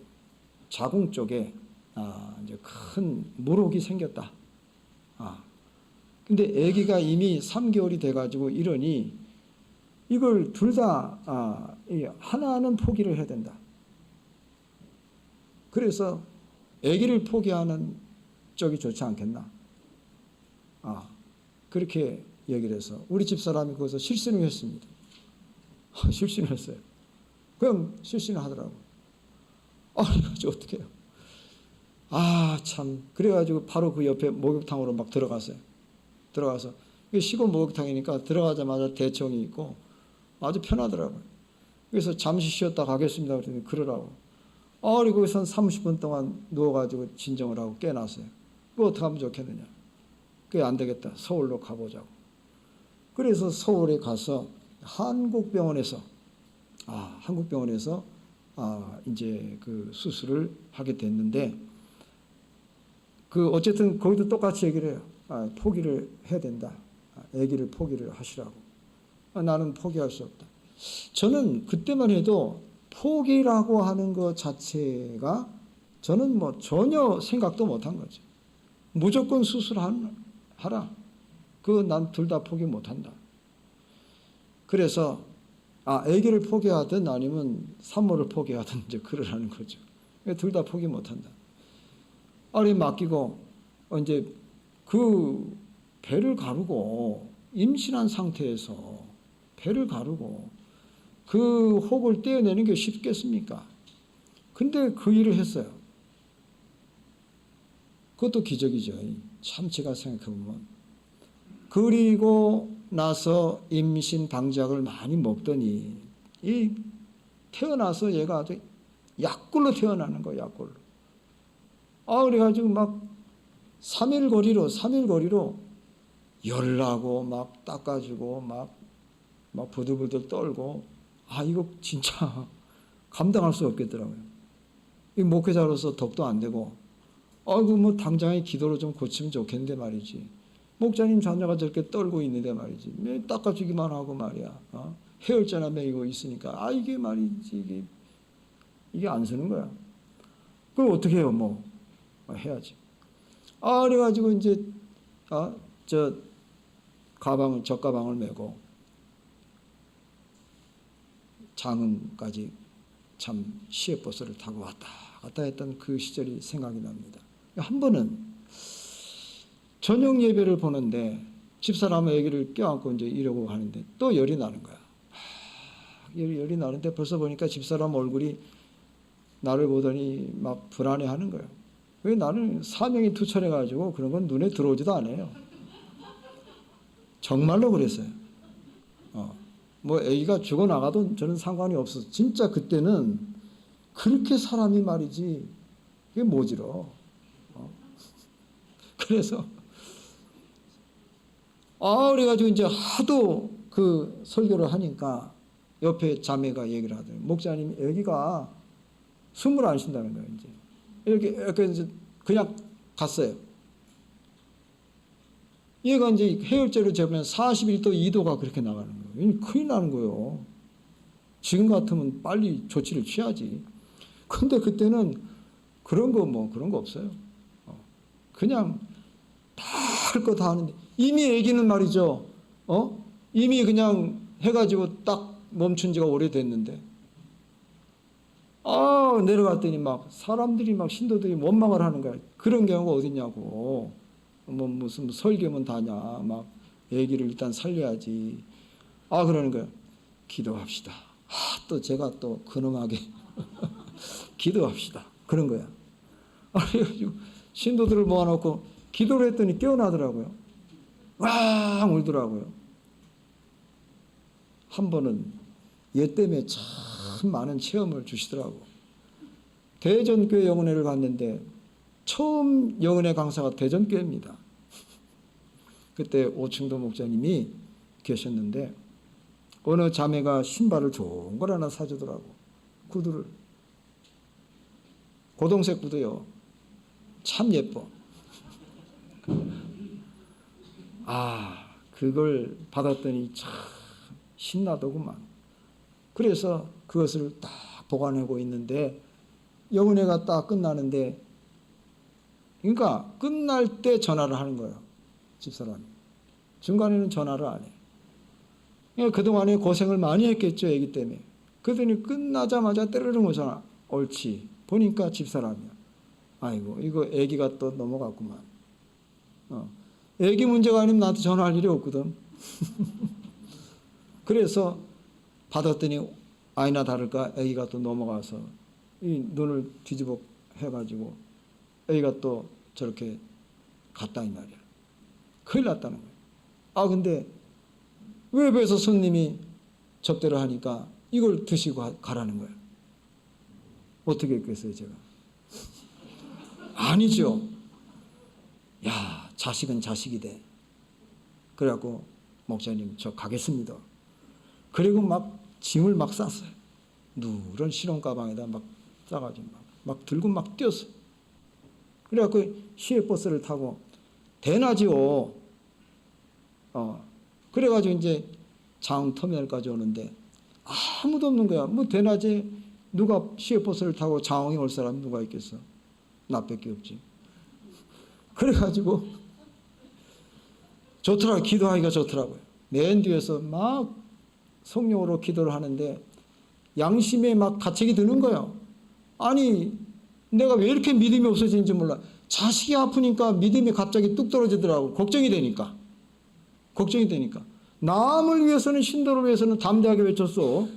Speaker 1: 자궁 쪽에 이제 큰 물혹이 생겼다. 근데 아기가 이미 3개월이 돼가지고 이러니 이걸 둘 다 하나는 포기를 해야 된다. 그래서 아기를 포기하는 쪽이 좋지 않겠나. 그렇게 얘기를 해서 우리 집사람이 거기서 실신을 했습니다. 실신을 했어요. 그럼 실신을 하더라고. 그래가지고 어떻게 해요? 참. 그래가지고 바로 그 옆에 목욕탕으로 막 들어갔어요. 들어가서 시골 목욕탕이니까 들어가자마자 대청이 있고 아주 편하더라고요. 그래서 잠시 쉬었다 가겠습니다. 그랬더니 그러라고. 그리고 거기서 한 30분 동안 누워가지고 진정을 하고 깨놨어요. 그거 어떻게 하면 좋겠느냐. 그게 안 되겠다. 서울로 가보자고. 그래서 서울에 가서 한국병원에서 이제 그 수술을 하게 됐는데 어쨌든 거기도 똑같이 얘기를 해요. 포기를 해야 된다. 아기를 포기를 하시라고. 나는 포기할 수 없다. 저는 그때만 해도 포기라고 하는 것 자체가 저는 뭐 전혀 생각도 못한 거죠. 무조건 수술하라. 난 둘 다 포기 못한다. 그래서 아기를 포기하든 아니면 산모를 포기하든 이제 그러라는 거죠. 둘 다 포기 못한다. 맡기고 이제 그 배를 가르고 임신한 상태에서 배를 가르고 그 혹을 떼어내는 게 쉽겠습니까? 근데 그 일을 했어요. 그것도 기적이죠. 참 제가 생각해보면. 그리고 나서 임신 방작을 많이 먹더니 태어나서 얘가 아주 약골로 태어나는 거예요. 약골로. 그래가지고 막 3일 거리로 열나고 막 닦아주고 막 부들부들 떨고 이거 진짜 감당할 수 없겠더라고요. 이 목회자로서 덕도 안 되고 뭐 당장에 기도로 좀 고치면 좋겠는데 말이지. 목자님 자녀가 저렇게 떨고 있는데 말이지. 왜 닦아주기만 하고 말이야. 해열제나 먹이고 있으니까 이게 말이지 이게 안 서는 거야. 그럼 어떻게 해요? 뭐 해야지. 그래가지고 이제 젖가방을 메고 장흥까지 참 시외버스를 타고 왔다 갔다 했던 그 시절이 생각이 납니다. 한 번은 저녁 예배를 보는데 집사람의 아기를 껴안고 이제 이러고 하는데 또 열이 나는 거야. 열이 나는데 벌써 보니까 집사람 얼굴이 나를 보더니 막 불안해하는 거예요. 왜 나는 사명이 투철해가지고 그런 건 눈에 들어오지도 않아요. 정말로 그랬어요. 뭐 아기가 죽어나가도 저는 상관이 없어. 진짜 그때는 그렇게 사람이 말이지 그게 모지러. 그래서 그래가지고 이제 하도 그 설교를 하니까 옆에 자매가 얘기를 하더라고요. 목사님 아기가 숨을 안 쉰다는 거예요. 이제 이렇게 이제 그냥 갔어요. 얘가 이제 해열제로 재면 41도, 2도가 그렇게 나가는 거예요. 큰일 나는 거예요. 지금 같으면 빨리 조치를 취하지. 근데 그때는 그런 거 없어요. 그냥 다 할 거 다 하는데 이미 애기는 말이죠. 이미 그냥 해가지고 딱 멈춘 지가 오래됐는데 내려갔더니 막 사람들이 막 신도들이 원망을 하는 거야. 그런 경우가 어딨냐고. 무슨 설교면 다냐. 막 애기를 일단 살려야지. 그러는 거야. 기도합시다. 또 제가 또 근엄하게 기도합시다. 그런 거야. 그래가지고 신도들을 모아놓고 기도를 했더니 깨어나더라고요. 왕 울더라고요. 한 번은 얘 때문에 참 많은 체험을 주시더라고. 대전교회 영혼회를 갔는데 처음 영혼회 강사가 대전교회입니다. 그때 오충도 목사님이 계셨는데 어느 자매가 신발을 좋은 걸 하나 사주더라고. 구두를. 고동색 구두요. 참 예뻐. 그걸 받았더니 참 신나더구만. 그래서 그것을 딱 보관하고 있는데 영혼회가 딱 끝나는데, 그러니까 끝날 때 전화를 하는 거예요. 집사람이. 중간에는 전화를 안 해. 그러니까 그동안에 고생을 많이 했겠죠, 애기 때문에. 그러더니 끝나자마자 때르는 거잖아. 옳지. 보니까 집사람이야. 아이고, 이거 애기가 또 넘어갔구만. 애기 문제가 아니면 나한테 전화할 일이 없거든. 그래서 받았더니 아니나 다를까 애기가 또 넘어가서 이 눈을 뒤집어 해가지고 애기가 또 저렇게 갔다 이 말이야. 큰일 났다는 거예요. 근데 외부에서 손님이 접대를 하니까 이걸 드시고 가라는 거예요. 어떻게 했겠어요, 제가? 아니죠. 야, 자식은 자식이 돼. 그래갖고 목사님 저 가겠습니다. 그리고 막 짐을 막 쌌어요. 누런 실온 가방에다 막 싸가지고 막 들고 막 뛰었어. 그래갖고 시외버스를 타고 대낮이요. 그래가지고 이제 장흥터미널까지 오는데 아무도 없는 거야. 뭐 대낮에 누가 시외버스를 타고 장흥에 올 사람 누가 있겠어? 나밖에 없지. 그래가지고 좋더라고요. 기도하기가 좋더라고요. 맨 뒤에서 막 성령으로 기도를 하는데 양심에 막 가책이 드는 거예요. 아니 내가 왜 이렇게 믿음이 없어지는지 몰라. 자식이 아프니까 믿음이 갑자기 뚝 떨어지더라고. 걱정이 되니까. 남을 위해서는, 신도를 위해서는 담대하게 외쳤어.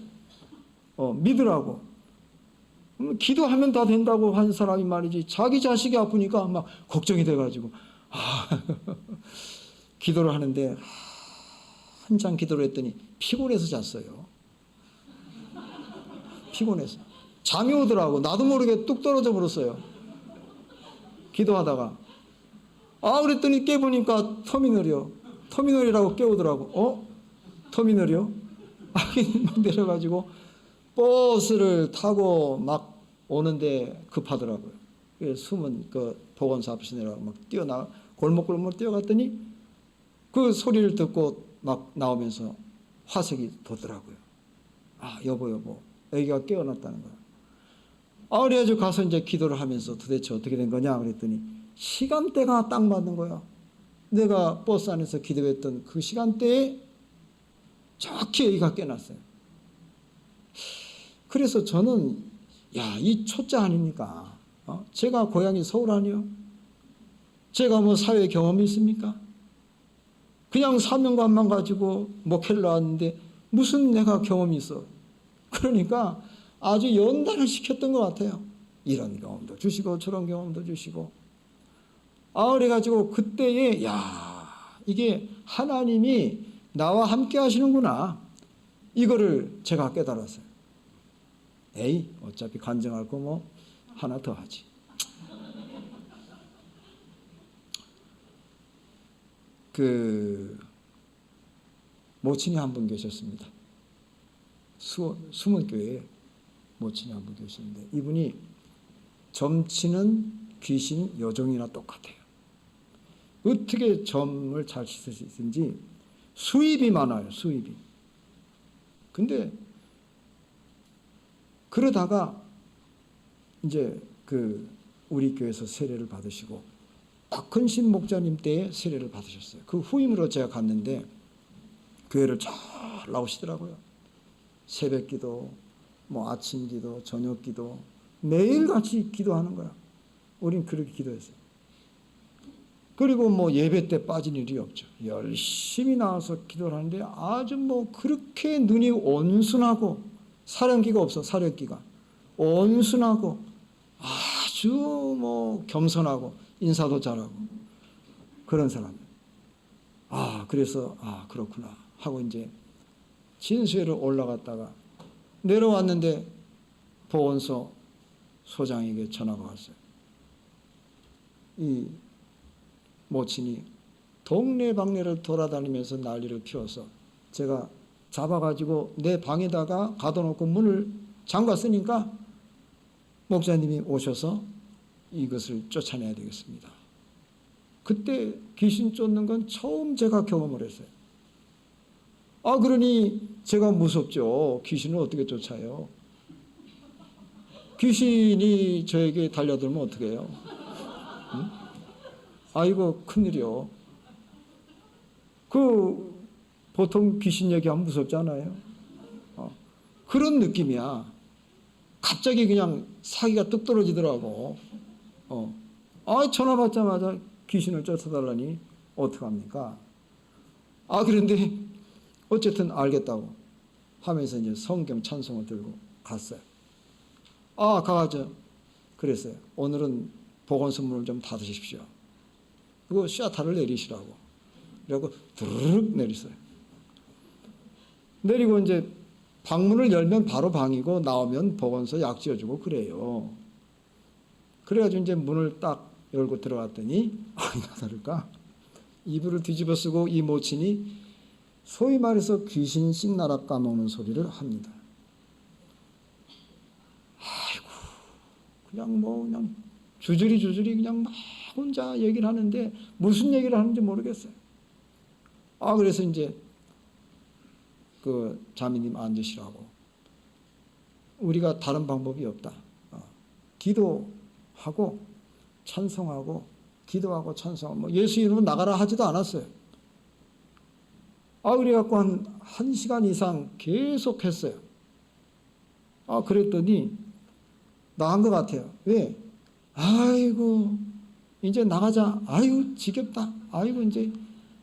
Speaker 1: 믿으라고. 기도하면 다 된다고 한 사람이 말이지. 자기 자식이 아프니까 막 걱정이 돼가지고 기도를 하는데 한참 기도를 했더니 피곤해서 잤어요. 피곤해서. 잠이 오더라고. 나도 모르게 뚝 떨어져 버렸어요. 기도하다가. 그랬더니 깨보니까 터미널이라고 깨우더라고. 터미널이요? 막 내려가지고 버스를 타고 막 오는데 급하더라고요. 숨은 그 보건소 앞에서 내려가고 막 뛰어나가 골목골목 뛰어갔더니 그 소리를 듣고 막 나오면서 화색이 돋더라고요. 여보 애기가 깨어났다는 거야. 그래가지고 가서 이제 기도를 하면서 도대체 어떻게 된 거냐 그랬더니 시간대가 딱 맞는 거야. 내가 버스 안에서 기도했던 그 시간대에 정확히 애기가 깨어났어요. 그래서 저는 이 초짜 아닙니까? 제가 고향이 서울 아니요? 제가 뭐 사회 경험이 있습니까? 그냥 사명감만 가지고 목회를 나왔는데 무슨 내가 경험이 있어? 그러니까 아주 연단을 시켰던 것 같아요. 이런 경험도 주시고 저런 경험도 주시고. 그래가지고 그때에 이게 하나님이 나와 함께 하시는구나. 이거를 제가 깨달았어요. 어차피 간증할 거 뭐 하나 더 하지. 모친이 한 분 계셨습니다. 수문교회에 모친이 한 분 계셨는데 이분이 점치는 귀신 요정이나 똑같아요. 어떻게 점을 잘 씻으시든지 수입이 많아요. 수입이. 근데 그러다가 이제 우리 교회에서 세례를 받으시고 박헌신 목사님 때에 세례를 받으셨어요. 그 후임으로 제가 갔는데 교회를 잘 나오시더라고요. 새벽 기도, 뭐 아침 기도, 저녁 기도 매일 같이 기도하는 거야. 우린 그렇게 기도했어요. 그리고 뭐 예배 때 빠진 일이 없죠. 열심히 나와서 기도를 하는데 아주 뭐 그렇게 눈이 온순하고 사령기가 없어. 사령기가 온순하고 아주 뭐 겸손하고 인사도 잘하고 그런 사람. 그래서 그렇구나 하고 이제 진수회를 올라갔다가 내려왔는데 보건소 소장에게 전화가 왔어요. 이 모친이 동네방네를 돌아다니면서 난리를 피워서 제가 잡아가지고 내 방에다가 가둬놓고 문을 잠갔으니까 목사님이 오셔서 이것을 쫓아내야 되겠습니다. 그때 귀신 쫓는 건 처음 제가 경험을 했어요. 그러니 제가 무섭죠. 귀신을 어떻게 쫓아요? 귀신이 저에게 달려들면 어떻게 해요? 응? 아이고 큰일이요. 보통 귀신 얘기하면 무섭지 않아요? 그런 느낌이야. 갑자기 그냥 사기가 뚝 떨어지더라고. 전화 받자마자 귀신을 쫓아달라니 어떡합니까? 그런데 어쨌든 알겠다고 하면서 이제 성경 찬송을 들고 갔어요. 가가지고 그랬어요. 오늘은 보건소 문을 좀 닫으십시오. 그리고 샤타를 내리시라고. 그래갖고 드르륵 내리세요. 내리고 이제 방문을 열면 바로 방이고 나오면 보건소 약 지어주고 그래요. 그래가지고 이제 문을 딱 열고 들어갔더니 아니나 다를까 이불을 뒤집어 쓰고 이 모친이 소위 말해서 귀신 씩나락 까먹는 소리를 합니다. 아이고 그냥 주저리 그냥 막 혼자 얘기를 하는데 무슨 얘기를 하는지 모르겠어요. 그래서 이제 그 자매님 앉으시라고. 우리가 다른 방법이 없다. 기도하고 찬송하고 기도하고 찬송하고 예수 이름으로 나가라 하지도 않았어요. 그래갖고 한 시간 이상 계속 했어요. 그랬더니 나간 것 같아요. 왜? 아이고 이제 나가자. 아이고 지겹다. 아이고 이제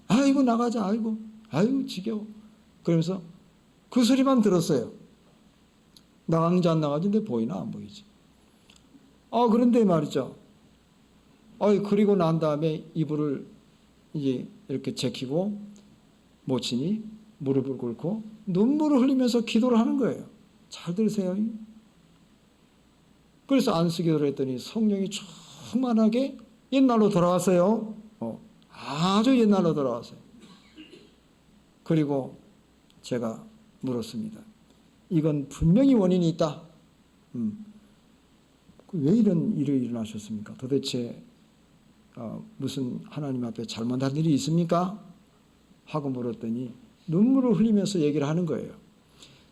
Speaker 1: 아이고 나가자. 아이고 지겨워. 그러면서 그 소리만 들었어요. 나가는지 안 나가는지 보이나 안 보이지. 그런데 말이죠. 그리고 난 다음에 이불을 이제 이렇게 제키고 모친이 무릎을 꿇고 눈물을 흘리면서 기도를 하는 거예요. 잘 들으세요. 그래서 안수기도를 했더니 성령이 충만하게 옛날로 돌아왔어요. 아주 옛날로 돌아왔어요. 그리고 제가 물었습니다. 이건 분명히 원인이 있다. 왜 이런 일이 일어나셨습니까? 도대체 무슨 하나님 앞에 잘못한 일이 있습니까? 하고 물었더니 눈물을 흘리면서 얘기를 하는 거예요.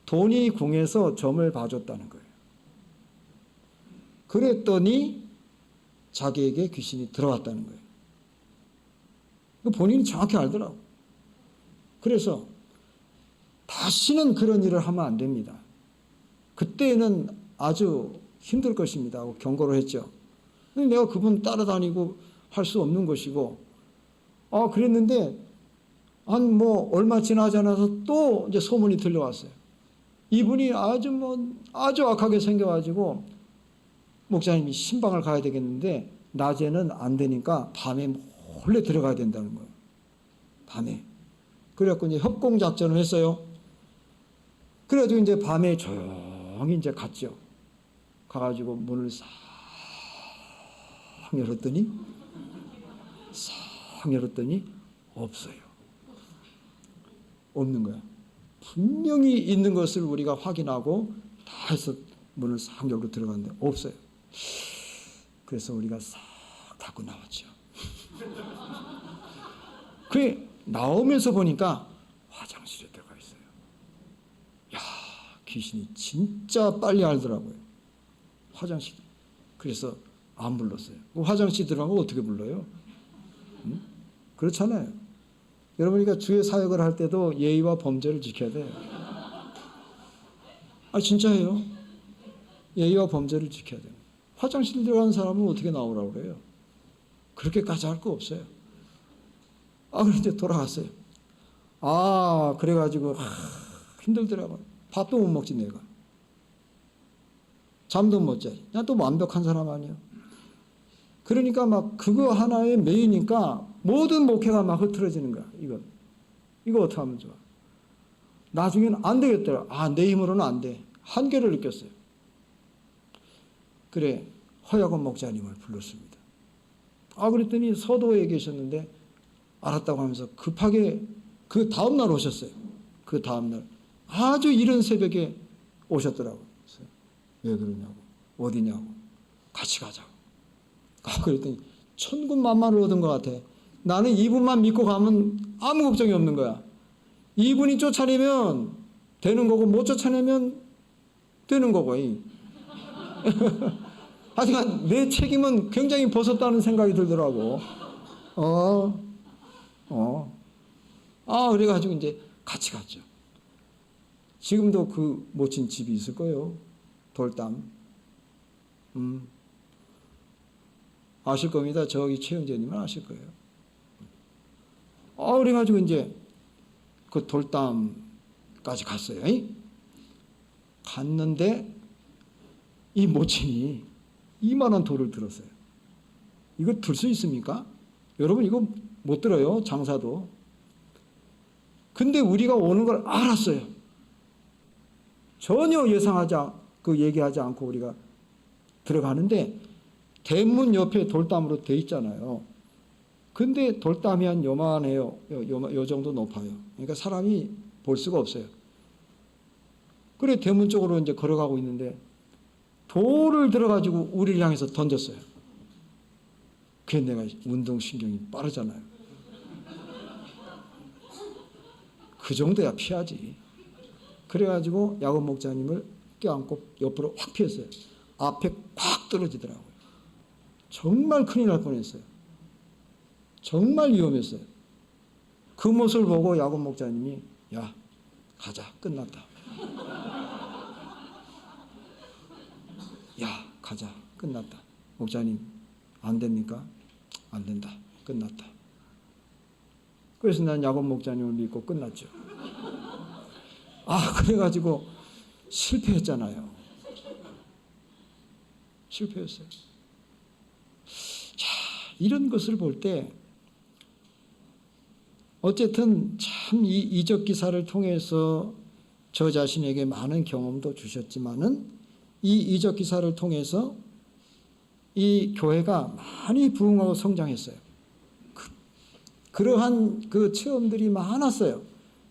Speaker 1: 돈이 궁에서 점을 봐줬다는 거예요. 그랬더니 자기에게 귀신이 들어왔다는 거예요. 본인이 정확히 알더라고. 그래서 다시는 그런 일을 하면 안 됩니다. 그때는 아주 힘들 것입니다 하고 경고를 했죠. 근데 내가 그분 따라다니고 할 수 없는 것이고 그랬는데 얼마 지나지 않아서 또 이제 소문이 들려왔어요. 이분이 아주 악하게 생겨가지고 목사님이 신방을 가야 되겠는데 낮에는 안 되니까 밤에 몰래 들어가야 된다는 거예요. 밤에. 그래갖고 이제 협공작전을 했어요. 그래가지고 이제 밤에 조용히 이제 갔죠. 가가지고 문을 싹 열었더니 없어요. 없는 거야. 분명히 있는 것을 우리가 확인하고 다 해서 문을 싹 열고 들어갔는데 없어요. 그래서 우리가 싹 닫고 나왔죠. 그게 나오면서 보니까 화장실에 들어가 있어요. 귀신이 진짜 빨리 알더라고요. 화장실. 그래서 안 불렀어요. 화장실 들어가면 어떻게 불러요? 그렇잖아요. 여러분이가 주의 사역을 할 때도 예의와 범죄를 지켜야 돼요. 진짜예요. 예의와 범죄를 지켜야 돼요. 화장실 들어가는 사람은 어떻게 나오라고 그래요? 그렇게까지 할 거 없어요. 그런데 돌아갔어요. 그래가지고 힘들더라고요. 밥도 못 먹지 내가. 잠도 못 자. 난 또 완벽한 사람 아니에요. 그러니까 막 그거 하나에 매이니까 모든 목회가 막 흐트러지는 거야. 이거 어떻게 하면 좋아? 나중에는 안 되겠더라. 내 힘으로는 안 돼. 한계를 느꼈어요. 그래 허약원 목자님을 불렀습니다. 그랬더니 서도에 계셨는데 알았다고 하면서 급하게 그 다음날 오셨어요. 그 다음날 아주 이른 새벽에 오셨더라고요. 그래서 왜 그러냐고, 어디냐고, 같이 가자고. 그랬더니 천군만마를 얻은 것 같아. 나는 이분만 믿고 가면 아무 걱정이 없는 거야. 이분이 쫓아내면 되는 거고 못 쫓아내면 되는 거고. 하지만 내 책임은 굉장히 벗었다는 생각이 들더라고. 그래가지고 이제 같이 갔죠. 지금도 그 모친 집이 있을 거예요. 돌담. 아실 겁니다. 저기 최영재님은 아실 거예요. 그래가지고 이제 그 돌담까지 갔어요. 갔는데 이 모친이 이만한 돌을 들었어요. 이거 들 수 있습니까? 여러분 이거 못 들어요. 장사도. 근데 우리가 오는 걸 알았어요. 전혀 얘기하지 않고 우리가 들어가는데 대문 옆에 돌담으로 돼 있잖아요. 근데 돌담이 한 요만해요. 요 정도 높아요. 그러니까 사람이 볼 수가 없어요. 그래 대문 쪽으로 이제 걸어가고 있는데 돌을 들어가지고 우리를 향해서 던졌어요. 그게 내가 운동신경이 빠르잖아요. 그 정도야 피하지. 그래가지고 야곱 목자님을 껴안고 옆으로 확 피했어요. 앞에 콱 떨어지더라고요. 정말 큰일 날 뻔했어요. 정말 위험했어요. 그 모습을 보고 야곱 목자님이 야 가자 끝났다. 야 가자 끝났다. 목자님 안 됩니까? 안 된다. 끝났다. 그래서 난 야곱 목자님을 믿고 끝났죠. 그래가지고 실패했잖아요. 실패했어요. 자, 이런 것을 볼 때 어쨌든 참 이 이적 기사를 통해서 저 자신에게 많은 경험도 주셨지만은 이 이적 기사를 통해서 이 교회가 많이 부흥하고 성장했어요. 그러한 그 체험들이 많았어요.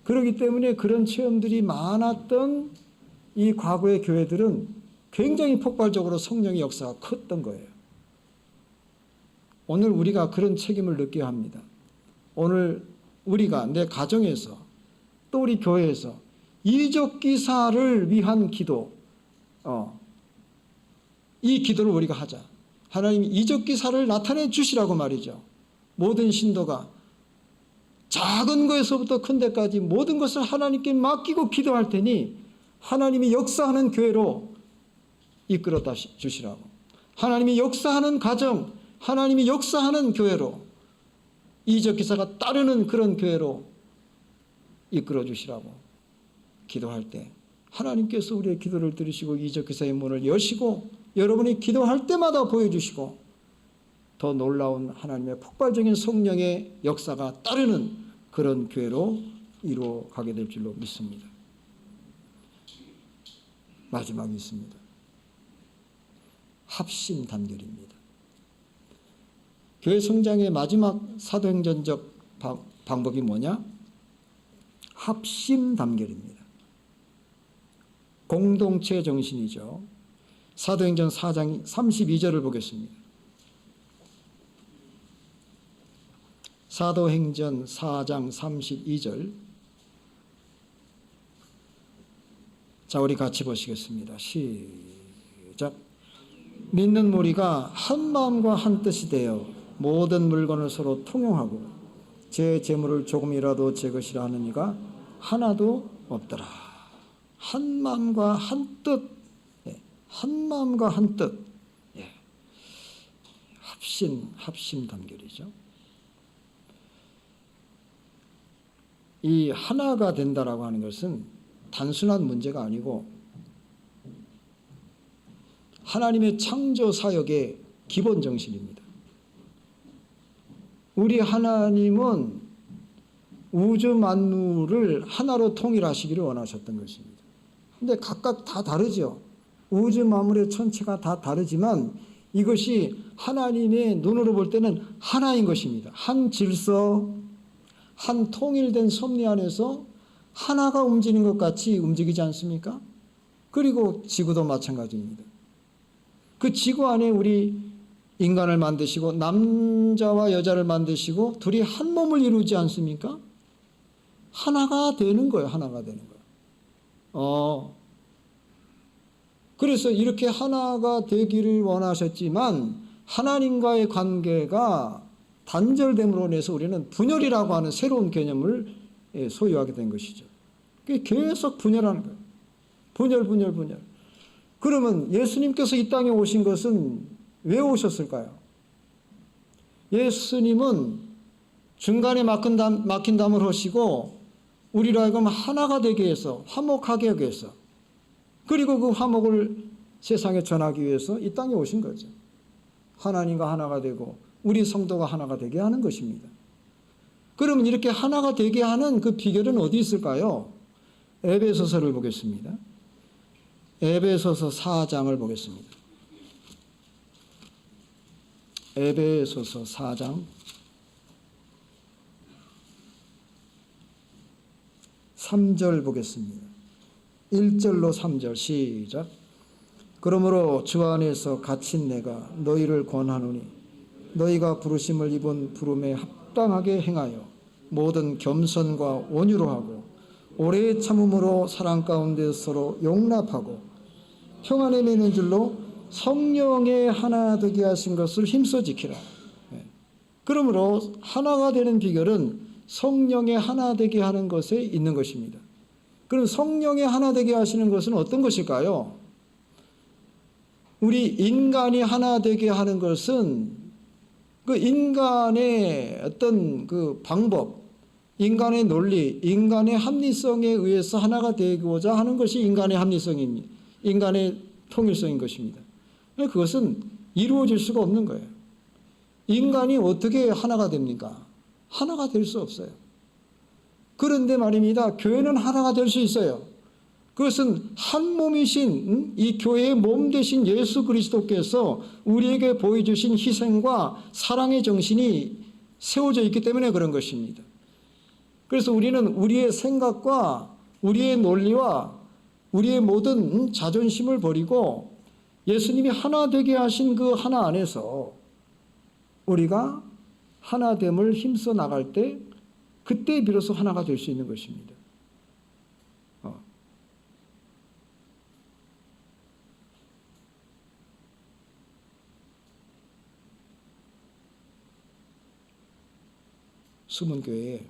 Speaker 1: 그렇기 때문에 그런 체험들이 많았던 이 과거의 교회들은 굉장히 폭발적으로 성령의 역사가 컸던 거예요. 오늘 우리가 그런 책임을 느껴야 합니다. 오늘 우리가 내 가정에서 또 우리 교회에서 이적 기사를 위한 기도, 이 기도를 우리가 하자. 하나님이 이적 기사를 나타내 주시라고 말이죠. 모든 신도가 작은 것에서부터 큰 데까지 모든 것을 하나님께 맡기고 기도할 테니 하나님이 역사하는 교회로 이끌어다 주시라고. 하나님이 역사하는 가정, 하나님이 역사하는 교회로, 이적 기사가 따르는 그런 교회로 이끌어 주시라고 기도할 때 하나님께서 우리의 기도를 들으시고 이적 기사의 문을 여시고 여러분이 기도할 때마다 보여주시고 더 놀라운 하나님의 폭발적인 성령의 역사가 따르는 그런 교회로 이루어가게 될 줄로 믿습니다. 마지막이 있습니다. 합심 단결입니다. 교회 성장의 마지막 사도행전적 방법이 뭐냐? 합심 단결입니다. 공동체 정신이죠. 사도행전 4장 32절을 보겠습니다. 사도행전 4장 32절. 자, 우리 같이 보시겠습니다. 시작. 믿는 무리가 한 마음과 한 뜻이 되어 모든 물건을 서로 통용하고 제 재물을 조금이라도 제 것이라 하는 이가 하나도 없더라. 한 마음과 한 뜻, 한 마음과 한 뜻, 합심 단결이죠. 이 하나가 된다라고 하는 것은 단순한 문제가 아니고 하나님의 창조 사역의 기본 정신입니다. 우리 하나님은 우주 만물을 하나로 통일하시기를 원하셨던 것입니다. 근데 각각 다 다르죠. 우주 만물의 천체가 다 다르지만 이것이 하나님의 눈으로 볼 때는 하나인 것입니다. 한 질서, 한 통일된 섭리 안에서 하나가 움직이는 것 같이 움직이지 않습니까? 그리고 지구도 마찬가지입니다. 그 지구 안에 우리 인간을 만드시고 남자와 여자를 만드시고 둘이 한 몸을 이루지 않습니까? 하나가 되는 거예요. 하나가 되는 거예요. 그래서 이렇게 하나가 되기를 원하셨지만 하나님과의 관계가 단절됨으로 인해서 우리는 분열이라고 하는 새로운 개념을 소유하게 된 것이죠. 계속 분열하는 거예요. 분열. 그러면 예수님께서 이 땅에 오신 것은 왜 오셨을까요? 예수님은 중간에 막힌 담을 하시고 우리로 하여금 하나가 되게 해서 화목하게 하기 위해서 그리고 그 화목을 세상에 전하기 위해서 이 땅에 오신 거죠. 하나님과 하나가 되고 우리 성도가 하나가 되게 하는 것입니다. 그러면 이렇게 하나가 되게 하는 그 비결은 어디 있을까요? 에베소서를 보겠습니다. 에베소서 4장을 보겠습니다. 에베소서 4장 3절 보겠습니다. 1절로 3절 시작. 그러므로 주 안에서 갇힌 내가 너희를 권하노니 너희가 부르심을 입은 부름에 합당하게 행하여 모든 겸손과 온유로 하고 오래 참음으로 사랑 가운데 서로 용납하고 평안에 매는 줄로 성령의 하나 되게 하신 것을 힘써 지키라. 그러므로 하나가 되는 비결은 성령의 하나 되게 하는 것에 있는 것입니다. 그럼 성령의 하나 되게 하시는 것은 어떤 것일까요? 우리 인간이 하나 되게 하는 것은 그 인간의 어떤 그 방법, 인간의 논리, 인간의 합리성에 의해서 하나가 되고자 하는 것이 인간의 합리성입니다. 인간의 통일성인 것입니다. 그것은 이루어질 수가 없는 거예요. 인간이 어떻게 하나가 됩니까? 하나가 될 수 없어요. 그런데 말입니다. 교회는 하나가 될 수 있어요. 그것은 한 몸이신 이 교회의 몸 되신 예수 그리스도께서 우리에게 보여주신 희생과 사랑의 정신이 세워져 있기 때문에 그런 것입니다. 그래서 우리는 우리의 생각과 우리의 논리와 우리의 모든 자존심을 버리고 예수님이 하나 되게 하신 그 하나 안에서 우리가 하나됨을 힘써 나갈 때 그때 비로소 하나가 될 수 있는 것입니다. 수문교회에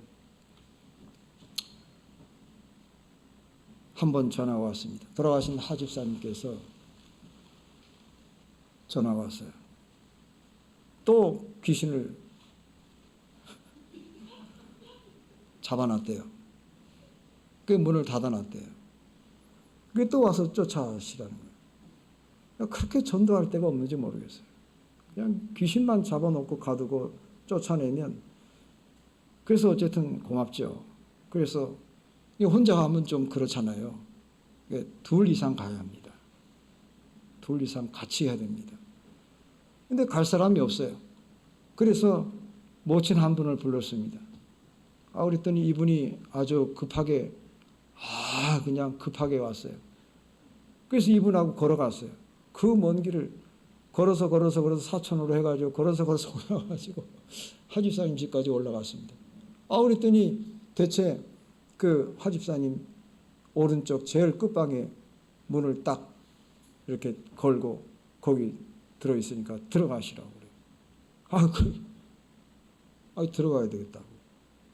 Speaker 1: 한 번 전화가 왔습니다. 돌아가신 하집사님께서 전화가 왔어요. 또 귀신을 잡아놨대요. 그 문을 닫아놨대요. 그게 또 와서 쫓아오시라는 거예요. 그렇게 전도할 데가 없는지 모르겠어요. 그냥 귀신만 잡아놓고 가두고 쫓아내면 그래서 어쨌든 고맙죠. 그래서 혼자 가면 좀 그렇잖아요. 둘 이상 가야 합니다. 둘 이상 같이 해야 됩니다. 근데 갈 사람이 없어요. 그래서 모친 한 분을 불렀습니다. 그랬더니 이분이 아주 급하게 그냥 급하게 왔어요. 그래서 이분하고 걸어갔어요. 그 먼 길을 걸어서 사천으로 해가지고 걸어서 올라가가지고 하집사님 집까지 올라갔습니다. 그랬더니 대체 그 하집사님 오른쪽 제일 끝방에 문을 딱 이렇게 걸고 거기 들어있으니까 들어가시라고 그래요. 들어가야 되겠다고.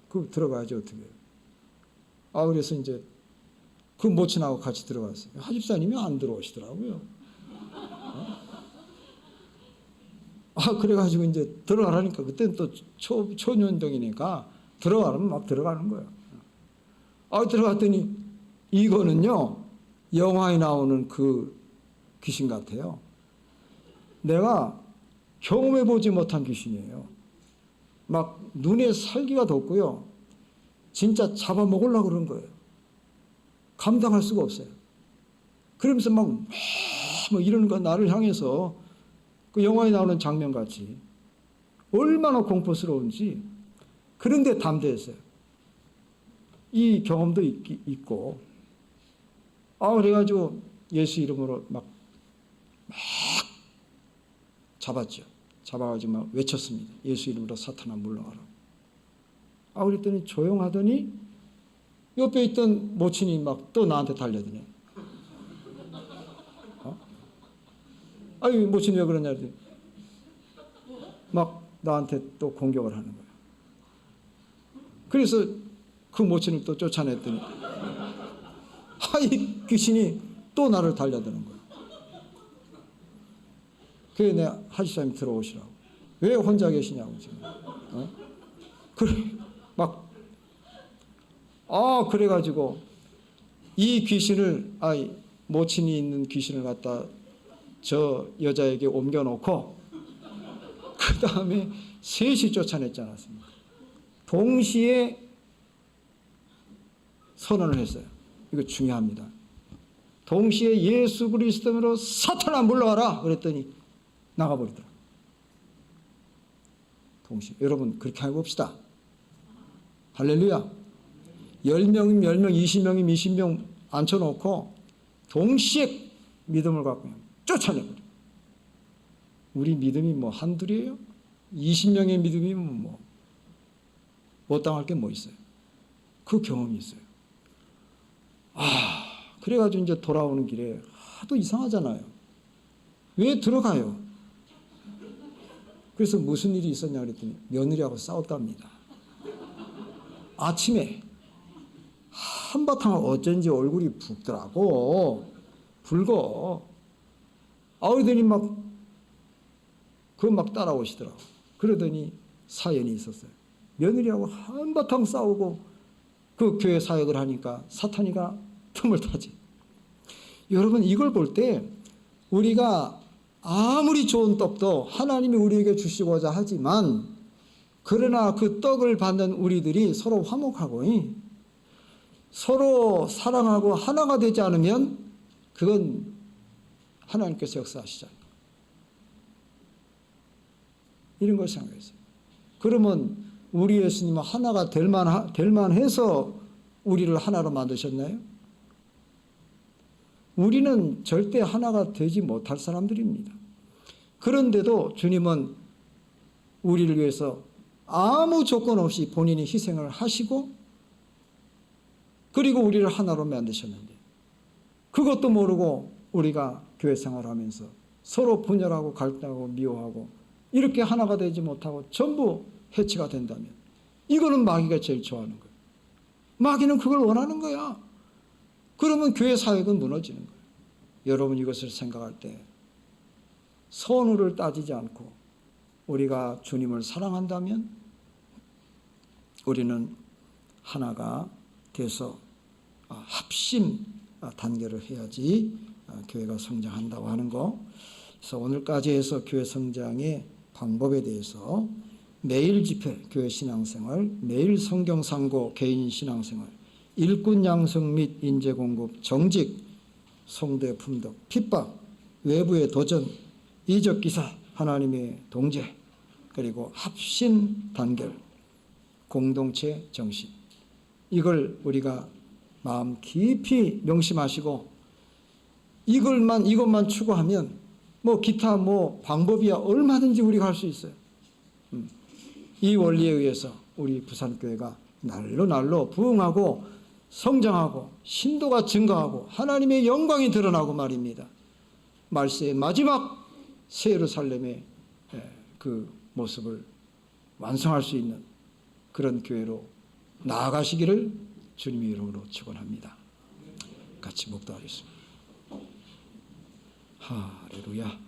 Speaker 1: 그 들어가야지 어떻게 해요. 그래서 이제 그 모친하고 같이 들어갔어요. 하집사님이 안 들어오시더라고요. 그래가지고 이제 들어가라니까 그때는 또 초년동이니까 들어가면 막 들어가는 거예요. 들어갔더니 이거는요 영화에 나오는 그 귀신 같아요. 내가 경험해보지 못한 귀신이에요. 막 눈에 살기가 돋고요. 진짜 잡아먹으려고 그런 거예요. 감당할 수가 없어요. 그러면서 막 뭐 이런 거 나를 향해서 그 영화에 나오는 장면 같이 얼마나 공포스러운지. 그런데 담대했어요. 이 경험도 있고, 그래가지고 예수 이름으로 막 잡았죠. 잡아가지고 막 외쳤습니다. 예수 이름으로 사탄아 물러가라. 그랬더니 조용하더니 옆에 있던 모친이 막 또 나한테 달려드네. 모친 왜 그러냐 그랬더니 막 나한테 또 공격을 하는 거야. 그래서 그 모친을 또 쫓아냈더니 이 귀신이 또 나를 달려드는 거야. 그래 내가 하지사님 들어오시라고. 왜 혼자 계시냐고 지금. 그래 막 그래가지고 이 귀신을 모친이 있는 귀신을 갖다 저 여자에게 옮겨놓고 그 다음에 셋이 쫓아냈지 않았습니까? 동시에 선언을 했어요. 이거 중요합니다. 동시에 예수 그리스도로 사탄아 물러가라 그랬더니 나가버리더라. 동시에. 여러분 그렇게 해봅시다. 할렐루야. 10명이면 10명, 20명이면 20명 앉혀놓고 동시에 믿음을 갖고 쫓아내버려. 우리 믿음이 뭐 한둘이에요? 20명의 믿음이면 못 당할 게 뭐 있어요? 그 경험이 있어요. 그래가지고 이제 돌아오는 길에 하도 이상하잖아요. 왜 들어가요? 그래서 무슨 일이 있었냐 그랬더니 며느리하고 싸웠답니다. 아침에 한바탕 어쩐지 얼굴이 붓더라고. 붉어. 그러더니 막 따라오시더라고. 그러더니 사연이 있었어요. 며느리하고 한바탕 싸우고 그 교회 사역을 하니까 사탄이가 틈을 타지. 여러분 이걸 볼 때 우리가 아무리 좋은 떡도 하나님이 우리에게 주시고자 하지만 그러나 그 떡을 받는 우리들이 서로 화목하고 서로 사랑하고 하나가 되지 않으면 그건 하나님께서 역사하시지 않아요. 이런 걸 생각했어요. 그러면 우리 예수님은 하나가 될 만해서 우리를 하나로 만드셨나요? 우리는 절대 하나가 되지 못할 사람들입니다. 그런데도 주님은 우리를 위해서 아무 조건 없이 본인이 희생을 하시고 그리고 우리를 하나로 만드셨는데 그것도 모르고 우리가 교회 생활하면서 서로 분열하고 갈등하고 미워하고 이렇게 하나가 되지 못하고 전부 해체가 된다면 이거는 마귀가 제일 좋아하는 거예요. 마귀는 그걸 원하는 거야. 그러면 교회 사역은 무너지는 거예요. 여러분 이것을 생각할 때 선후를 따지지 않고 우리가 주님을 사랑한다면 우리는 하나가 돼서 합심 단계를 해야지 교회가 성장한다고 하는 거. 그래서 오늘까지 해서 교회 성장의 방법에 대해서 매일 집회, 교회 신앙생활, 매일 성경 상고, 개인 신앙생활, 일꾼 양성 및 인재 공급, 정직, 성도의 품덕, 핍박, 외부의 도전, 이적 기사, 하나님의 동재, 그리고 합심 단결, 공동체 정신. 이걸 우리가 마음 깊이 명심하시고 이것만 추구하면 기타 방법이야 얼마든지 우리가 할 수 있어요. 이 원리에 의해서 우리 부산교회가 날로 부흥하고 성장하고 신도가 증가하고 하나님의 영광이 드러나고 말입니다. 말세의 마지막 새 예루살렘의 그 모습을 완성할 수 있는 그런 교회로 나아가시기를 주님의 이름으로 축원합니다. 같이 묵도하겠습니다. 할렐루야.